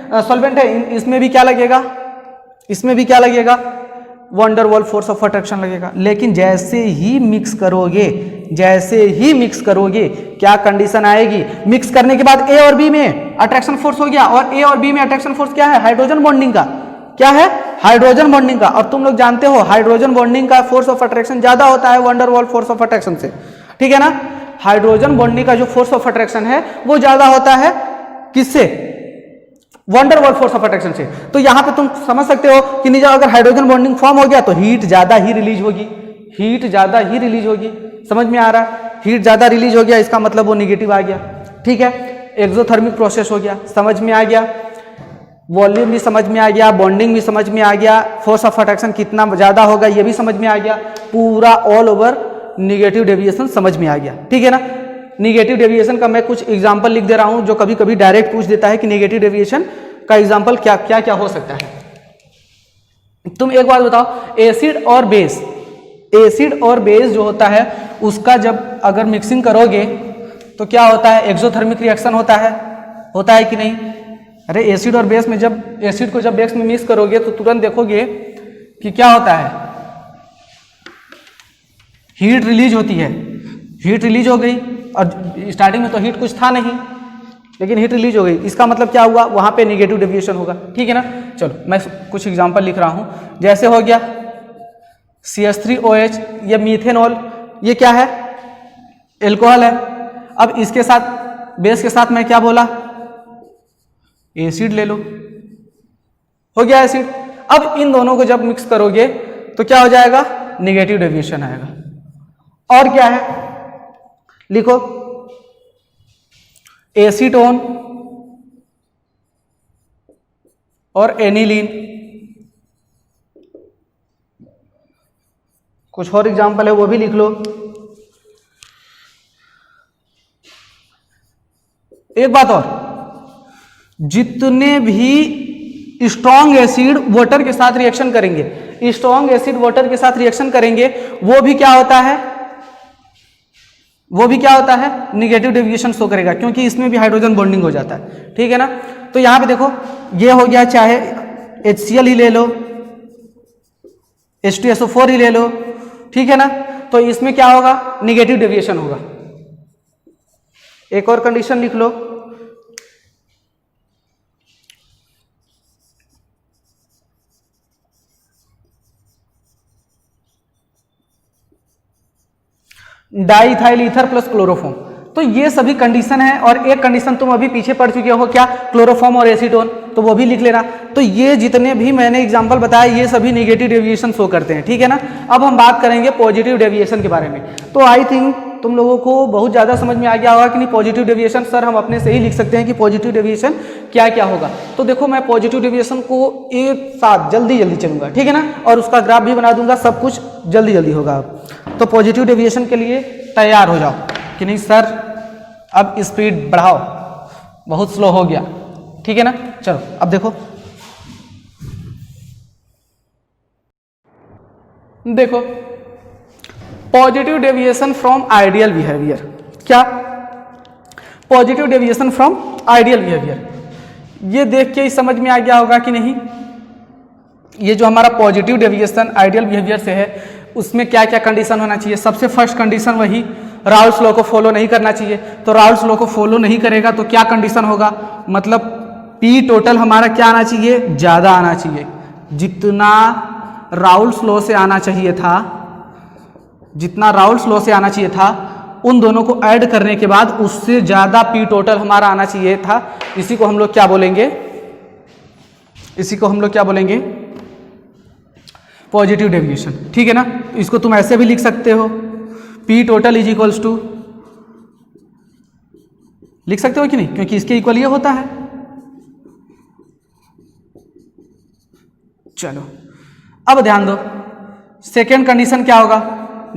इसमें भी क्या लगेगा, इसमें भी क्या लगेगा, van der Waals force of attraction लगेगा। लेकिन जैसे ही मिक्स करोगे क्या कंडीशन आएगी, मिक्स करने के बाद ए और बी में अट्रैक्शन फोर्स हो गया, और ए और बी में अट्रैक्शन फोर्स क्या है, हाइड्रोजन बॉन्डिंग का। क्या है? हाइड्रोजन बॉन्डिंग का। और तुम लोग जानते हो हाइड्रोजन बॉन्डिंग का फोर्स ऑफ अट्रैक्शन ज्यादा होता है van der Waals force of attraction से, ठीक है ना। हाइड्रोजन बॉन्डिंग का जो फोर्स ऑफ अट्रैक्शन है वो ज्यादा होता है किससे, van der Waals force of attraction से। तो यहां पे तुम समझ सकते हो कि नहीं, अगर हाइड्रोजन बॉन्डिंग फॉर्म हो गया तो हीट ज्यादा ही रिलीज होगी, समझ में आ रहा है। हीट ज्यादा रिलीज हो गया, इसका मतलब वो निगेटिव आ गया, ठीक है। एक्सोथर्मिक प्रोसेस हो गया, समझ में आ गया। वॉल्यूम भी समझ में आ गया, बॉन्डिंग भी समझ में आ गया, फोर्स ऑफ अट्रैक्शन कितना ज्यादा होगा ये भी समझ में आ गया, पूरा ऑल ओवर निगेटिव डेविएशन समझ में आ गया, ठीक है ना। निगेटिव डेविएशन का मैं कुछ एग्जांपल लिख दे रहा हूं, जो कभी कभी डायरेक्ट पूछ देता है कि निगेटिव डेविएशन का एग्जांपल क्या क्या हो सकता है। तुम एक बात बताओ, एसिड और बेस जो होता है उसका जब अगर मिक्सिंग करोगे तो क्या होता है, एक्सोथर्मिक रिएक्शन होता है कि नहीं। अरे एसिड और बेस में जब एसिड को जब बेस में मिक्स करोगे तो तुरंत देखोगे कि क्या होता है, हीट रिलीज होती है, हीट रिलीज हो गई। और स्टार्टिंग में तो हीट कुछ था नहीं, लेकिन हीट रिलीज हो गई, इसका मतलब क्या हुआ, वहां पे नेगेटिव डेविएशन होगा, ठीक है ना। चलो मैं कुछ एग्जांपल लिख रहा हूं, जैसे हो गया CH3OH, ये मीथेनॉल, ये क्या है, एल्कोहल है। अब इसके साथ बेस के साथ मैं क्या बोला, एसिड ले लो, हो गया एसिड। अब इन दोनों को जब मिक्स करोगे तो क्या हो जाएगा, नेगेटिव डेविएशन आएगा। और क्या है, लिखो एसीटोन और एनिलीन। कुछ और एग्जांपल है वो भी लिख लो। एक बात और, जितने भी स्ट्रॉन्ग एसिड वाटर के साथ रिएक्शन करेंगे, वो भी क्या होता है, निगेटिव डेविएशन शो करेगा, क्योंकि इसमें भी हाइड्रोजन बॉन्डिंग हो जाता है, ठीक है ना। तो यहां पे देखो ये हो गया, चाहे HCl ही ले लो, H2SO4 ही ले लो, ठीक है ना। तो इसमें क्या होगा, निगेटिव डेविएशन होगा। एक और कंडीशन लिख लो, डाइथाइल ईथर प्लस क्लोरोफॉर्म। तो ये सभी कंडीशन है, और एक कंडीशन तुम अभी पीछे पढ़ चुके हो, क्या, क्लोरोफॉर्म और एसीटोन, तो वो भी लिख लेना। तो ये जितने भी मैंने एग्जांपल बताए ये सभी नेगेटिव डेविएशन शो करते हैं, ठीक है ना। अब हम बात करेंगे पॉजिटिव डेविएशन के बारे में। तो आई थिंक तुम लोगों को बहुत ज़्यादा समझ में आ गया होगा कि नहीं, पॉजिटिव डेविएशन सर हम अपने से ही लिख सकते हैं कि पॉजिटिव डेविएशन क्या क्या होगा। तो देखो मैं पॉजिटिव डेविएशन को एक साथ जल्दी चलूंगा, ठीक है ना, और उसका ग्राफ भी बना दूंगा, सब कुछ जल्दी होगा। तो पॉजिटिव डेविएशन के लिए तैयार हो जाओ कि नहीं सर, अब स्पीड बढ़ाओ, बहुत स्लो हो गया, ठीक है ना। चलो अब देखो positive deviation from ideal behaviour. क्या, positive deviation from ideal behaviour, ये देख के ही समझ में आ गया होगा कि नहीं। ये जो हमारा पॉजिटिव डेविएशन आइडियल बिहेवियर से है, उसमें क्या क्या कंडीशन होना चाहिए। सबसे फर्स्ट कंडीशन वही, राउल्स लॉ को फॉलो नहीं करना चाहिए। तो राउल्स लॉ को फॉलो नहीं करेगा तो क्या कंडीशन होगा, मतलब पी टोटल हमारा क्या आना चाहिए, ज़्यादा आना चाहिए। जितना राउल्स लॉ से आना चाहिए था, उन दोनों को ऐड करने के बाद उससे ज़्यादा पी टोटल हमारा आना चाहिए था। इसी को हम लोग क्या बोलेंगे, इसी को हम लोग क्या बोलेंगे, पॉजिटिव डेविएशन। ठीक है ना, इसको तुम ऐसे भी लिख सकते हो, P total is equals to, लिख सकते हो कि नहीं, क्योंकि इसके इक्वल ये होता है। चलो अब ध्यान दो, सेकेंड कंडीशन क्या होगा,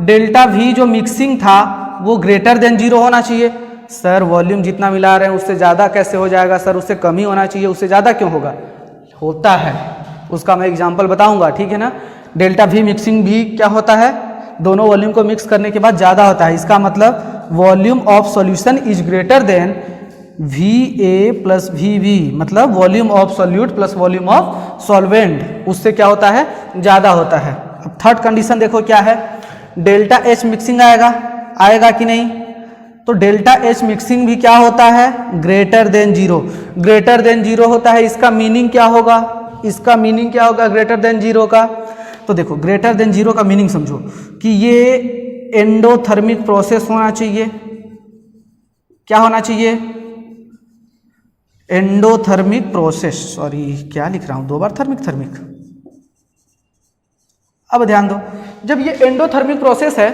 डेल्टा वी जो मिक्सिंग था वो ग्रेटर देन 0 होना चाहिए। सर वॉल्यूम जितना मिला रहे हैं उससे ज़्यादा कैसे हो जाएगा, सर उससे कम ही होना चाहिए, उससे ज़्यादा क्यों होगा, होता है, उसका मैं एग्जांपल बताऊंगा। ठीक है ना, डेल्टा वी मिक्सिंग भी क्या होता है, दोनों वॉल्यूम को मिक्स करने के बाद ज़्यादा होता है। इसका मतलब volume of solution is greater than VA plus VB, मतलब volume of solute plus volume of solvent, उससे क्या होता है, ज़्यादा होता है। अब थर्ड कंडीशन देखो क्या है, डेल्टा H मिक्सिंग आएगा कि नहीं, तो डेल्टा H मिक्सिंग भी क्या होता है, ग्रेटर देन 0, ग्रेटर देन 0 होता है। इसका मीनिंग क्या होगा, इसका मीनिंग क्या होगा ग्रेटर देन 0 का, तो देखो ग्रेटर देन 0 का मीनिंग समझो कि ये एंडोथर्मिक प्रोसेस होना चाहिए। क्या होना चाहिए, एंडोथर्मिक प्रोसेस, सॉरी क्या लिख रहा हूं, 2 बार थर्मिक। अब ध्यान दो, जब ये एंडोथर्मिक प्रोसेस है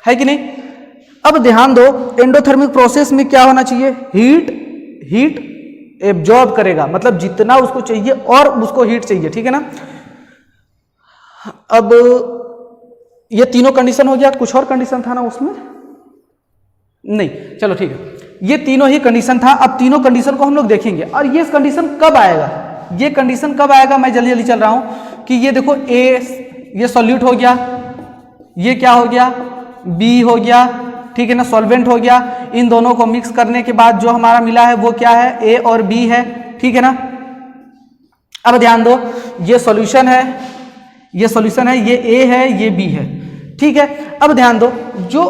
कि नहीं, अब ध्यान दो एंडोथर्मिक प्रोसेस में क्या होना चाहिए, हीट एब्जॉर्ब करेगा, मतलब जितना उसको चाहिए और उसको हीट चाहिए। ठीक है ना, अब ये तीनों कंडीशन हो गया, कुछ और कंडीशन था ना उसमें, नहीं, चलो ठीक है, ये तीनों ही कंडीशन था। अब तीनों कंडीशन को हम लोग देखेंगे, और ये कंडीशन कब आएगा, ये कंडीशन कब आएगा, मैं जल्दी चल रहा हूं कि ये देखो ये सॉल्यूट हो गया, ये क्या हो गया, B हो गया, ठीक है ना, सॉल्वेंट हो गया। इन दोनों को मिक्स करने के बाद जो हमारा मिला है वो क्या है, A और B है। ठीक है ना, अब ध्यान दो, ये सॉल्यूशन है, ये सॉल्यूशन है, ये A है, ये B है। ठीक है, अब ध्यान दो, जो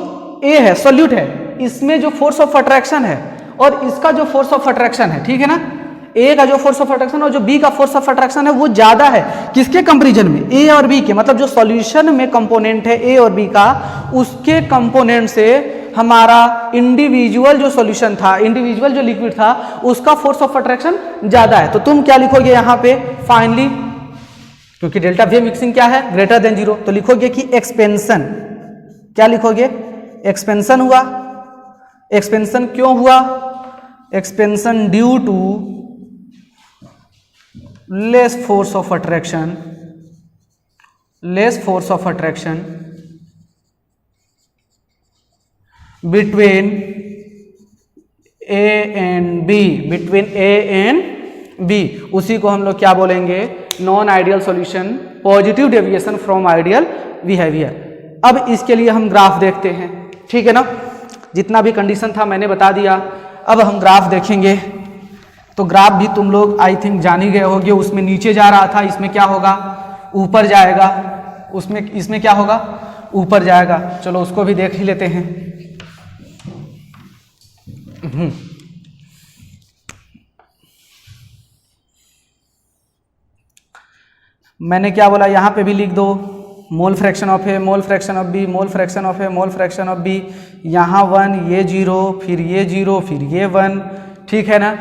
A है सॉल्यूट है, इसमें जो फोर्स ऑफ अट्रैक्शन है और इसका जो फोर्स ऑफ अट्रैक्शन है, ठीक है ना, A का जो फोर्स ऑफ अट्रैक्शन और जो B का फोर्स ऑफ अट्रैक्शन है वो ज्यादा है, किसके कंपैरिजन में, A और B के, मतलब जो सॉल्यूशन में कंपोनेंट है A और B का, उसके कंपोनेंट से हमारा इंडिविजुअल जो सॉल्यूशन था, इंडिविजुअल जो लिक्विड था, उसका फोर्स ऑफ अट्रैक्शन ज्यादा है। तो तुम क्या लिखोगे यहां पे फाइनली, क्योंकि डेल्टा वी मिक्सिंग क्या है, ग्रेटर देन 0, तो लिखोगे कि एक्सपेंशन, क्या लिखोगे, एक्सपेंशन हुआ। एक्सपेंशन क्यों हुआ, expansion due to less force of attraction, less force of attraction between A and B, between A and B, उसी को हम लोग क्या बोलेंगे, non ideal solution, positive deviation from ideal behaviour. अब इसके लिए हम ग्राफ देखते हैं। ठीक है ना, जितना भी कंडीशन था मैंने बता दिया। अब हम ग्राफ देखेंगे, तो ग्राफ भी तुम लोग आई थिंक जान ही गए होंगे, उसमें नीचे जा रहा था, इसमें क्या होगा, ऊपर जाएगा, उसमें इसमें क्या होगा, ऊपर जाएगा। चलो उसको भी देख ही लेते हैं। मैंने क्या बोला, यहां पे भी लिख दो, mole fraction of A, mole fraction of B, mole fraction of A, mole fraction of B, यहाँ 1, ये 0, फिर ये 0, फिर ये 1। ठीक है ना,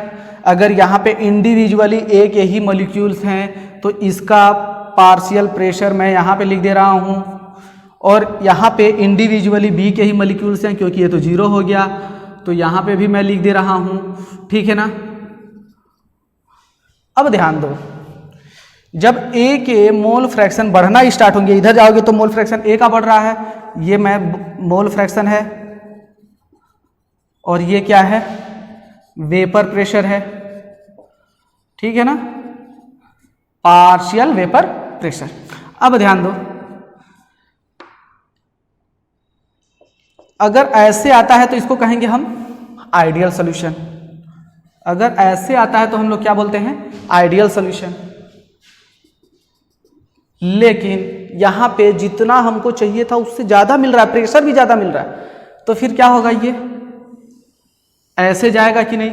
अगर यहाँ पे इंडिविजुअली ए के ही मॉलिक्यूल्स हैं तो इसका पार्शियल प्रेशर मैं यहाँ पे लिख दे रहा हूँ, और यहाँ पे इंडिविजुअली बी के ही मॉलिक्यूल्स हैं, क्योंकि ये तो 0 हो गया, तो यहाँ पे भी मैं लिख दे रहा हूँ। ठीक है ना, अब ध्यान दो, जब A के मोल फ्रैक्शन बढ़ना स्टार्ट होंगे, इधर जाओगे तो मोल फ्रैक्शन A का बढ़ रहा है, ये मैं मोल फ्रैक्शन है, और ये क्या है, वेपर प्रेशर है। ठीक है ना, पार्शियल वेपर प्रेशर। अब ध्यान दो, अगर ऐसे आता है तो इसको कहेंगे हम आइडियल सॉल्यूशन, अगर ऐसे आता है तो हम लोग क्या बोलते हैं, आइडियल सॉल्यूशन। लेकिन यहां पे जितना हमको चाहिए था उससे ज्यादा मिल रहा है, प्रेशर भी ज्यादा मिल रहा है, तो फिर क्या होगा, ये ऐसे जाएगा कि नहीं,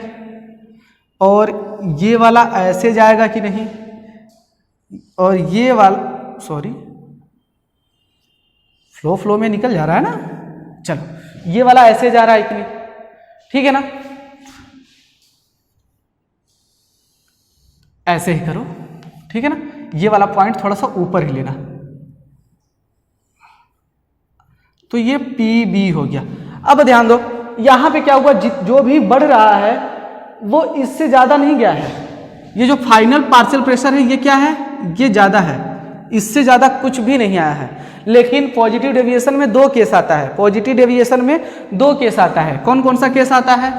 और ये वाला ऐसे जाएगा कि नहीं, और ये वाला, सॉरी फ्लो में निकल जा रहा है ना, चलो ये वाला ऐसे जा रहा है कि नहीं, ठीक है ना, ऐसे ही करो, ठीक है ना, ये वाला पॉइंट थोड़ा सा ऊपर ही लेना, तो ये PB हो गया। अब ध्यान दो यहां पे क्या हुआ, जो भी बढ़ रहा है वो इससे ज्यादा नहीं गया है, ये जो फाइनल पार्शियल प्रेशर है ये क्या है, ये ज्यादा है, इससे ज्यादा कुछ भी नहीं आया है। लेकिन पॉजिटिव डेविएशन में 2 केस आता है, पॉजिटिव डेविएशन में 2 केस आता है। कौन कौन सा केस आता है,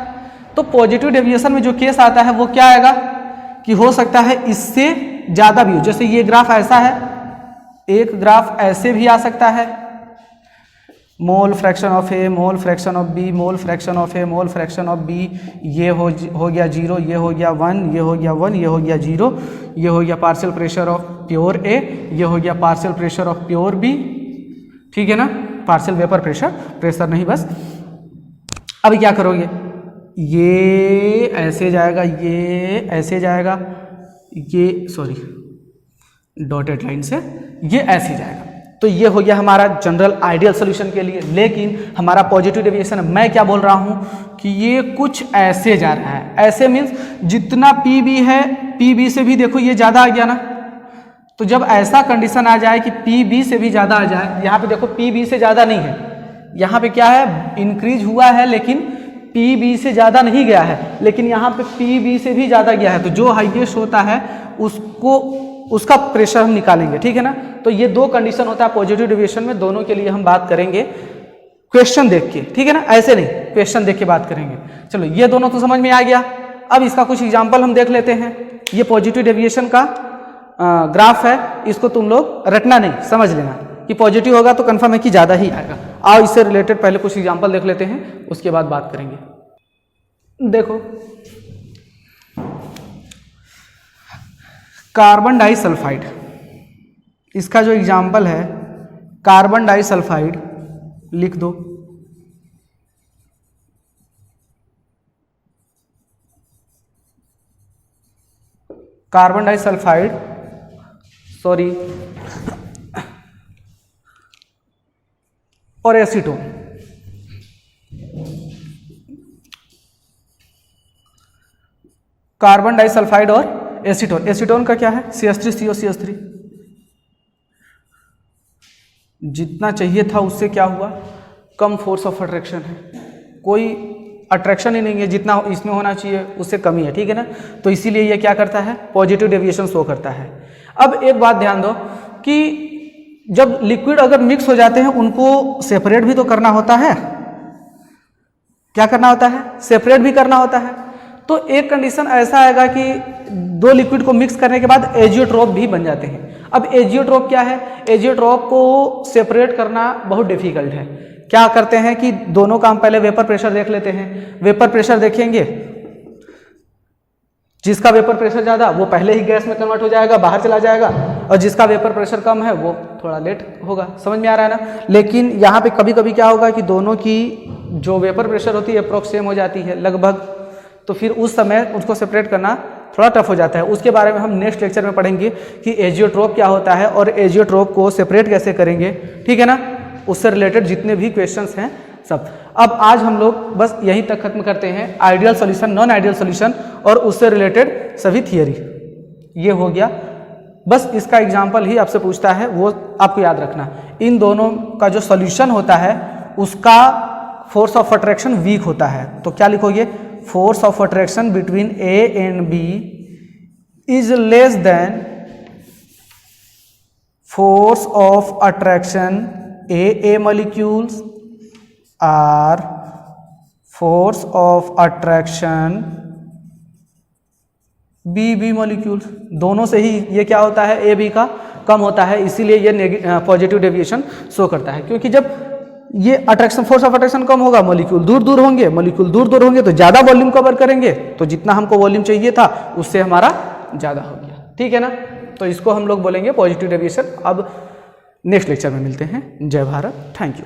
तो पॉजिटिव डेविएशन में जो केस आता है वो क्या आएगा कि हो सकता है इससे ज्यादा भी हो, जैसे ये ग्राफ ऐसा है, एक ग्राफ ऐसे भी आ सकता है, mole fraction of A, mole fraction of B, mole fraction of A, mole fraction of B, ये हो गया 0, ये हो गया 1, ये हो गया 1, ये हो गया 0, ये हो गया partial pressure of pure A, ये हो गया partial pressure of pure B, ठीक है ना, पार्शियल वेपर प्रेशर नहीं बस। अब क्या करोगे, ये ऐसे जाएगा, ये ऐसे जाएगा, ये सॉरी डॉटेड लाइन से ये ऐसे जाएगा, तो ये हो गया हमारा जनरल आइडियल सॉल्यूशन के लिए। लेकिन हमारा पॉजिटिव डेविएशन, मैं क्या बोल रहा हूं कि ये कुछ ऐसे जा रहा है, ऐसे मीन्स जितना PB है PB से भी देखो ये ज्यादा आ गया ना, तो जब ऐसा कंडीशन आ जाए कि PB से भी ज्यादा आ जाए, यहाँ पे देखो PB से ज्यादा नहीं है, यहाँ पे क्या है इंक्रीज हुआ है लेकिन PB से ज्यादा नहीं गया है, लेकिन यहाँ पे PB से भी ज्यादा गया है, तो जो हाईएस्ट होता है उसका प्रेशर हम निकालेंगे, ठीक है ना। तो ये 2 कंडीशन होता है पॉजिटिव डेविएशन में, दोनों के लिए हम बात करेंगे क्वेश्चन देख के, ठीक है ना, ऐसे नहीं, क्वेश्चन देख के बात करेंगे। चलो ये दोनों तो समझ में आ गया। अब इसका कुछ एग्जांपल हम देख लेते हैं। ये पॉजिटिव डेविएशन का ग्राफ है, इसको तुम लोग रटना नहीं, समझ लेना कि पॉजिटिव होगा तो कंफर्म है कि ज्यादा ही आएगा। आओ इससे रिलेटेड पहले कुछ एग्जांपल देख लेते हैं, उसके बाद बात करेंगे। देखो कार्बन डाइसल्फाइड, इसका जो एग्जाम्पल है कार्बन डाइसल्फाइड लिख दो। कार्बन डाइसल्फाइड सॉरी और एसीटोन, कार्बन डाइसल्फाइड और एसीटोन। एसीटोन का क्या है CH3COCH3, जितना चाहिए था उससे क्या हुआ, कम फोर्स ऑफ अट्रैक्शन है, कोई अट्रैक्शन ही नहीं है, जितना इसमें होना चाहिए उससे कमी है, ठीक है ना, तो इसीलिए ये क्या करता है पॉजिटिव डेविएशन शो करता है। अब एक बात ध्यान दो कि जब लिक्विड अगर मिक्स हो जाते हैं उनको सेपरेट भी तो करना होता है, क्या करना होता है, सेपरेट भी करना होता है। तो एक कंडीशन ऐसा आएगा कि 2 लिक्विड को मिक्स करने के बाद एजियोट्रोप भी बन जाते हैं। अब एजियोट्रोप क्या है, एजियोट्रोप को सेपरेट करना बहुत डिफिकल्ट है। क्या करते हैं कि दोनों का हम पहले वेपर प्रेशर देख लेते हैं। वेपर प्रेशर देखेंगे, जिसका वेपर प्रेशर ज्यादा वो पहले ही गैस में कन्वर्ट हो जाएगा, बाहर चला जाएगा, और जिसका वेपर प्रेशर कम है वो थोड़ा लेट होगा। समझ में आ रहा है ना। लेकिन यहाँ पे कभी कभी क्या होगा कि दोनों की जो वेपर प्रेशर होती है अप्रोक्स सेम हो जाती है लगभग, तो फिर उस समय उसको सेपरेट करना थोड़ा टफ हो जाता है। उसके बारे में हम नेक्स्ट लेक्चर में पढ़ेंगे कि एजियोट्रोप क्या होता है और एजियोट्रोप को सेपरेट कैसे करेंगे, ठीक है ना। उससे रिलेटेड जितने भी क्वेश्चंस हैं सब। अब आज हम लोग बस यहीं तक खत्म करते हैं, ideal solution, non ideal solution और उससे रिलेटेड सभी थियरी। ये हो गया, बस इसका एग्जाम्पल ही आपसे पूछता है, वो आपको याद रखना। इन दोनों का जो सॉल्यूशन होता है उसका फोर्स ऑफ अट्रैक्शन वीक होता है, तो क्या लिखोगे, force of attraction between A and B is less than force of attraction A molecules or force of attraction B molecules। दोनों से ही ये क्या होता है, ए बी का कम होता है, इसीलिए ये पॉजिटिव डेविएशन शो करता है। क्योंकि जब ये अट्रैक्शन, फोर्स ऑफ अट्रैक्शन कम होगा, मॉलिक्यूल दूर दूर होंगे, मॉलिक्यूल दूर दूर होंगे तो ज्यादा वॉल्यूम कवर करेंगे, तो जितना हमको वॉल्यूम चाहिए था उससे हमारा ज्यादा हो गया, ठीक है ना। तो इसको हम लोग बोलेंगे पॉजिटिव डेविएशन। अब नेक्स्ट लेक्चर में मिलते हैं। जय भारत, थैंक यू।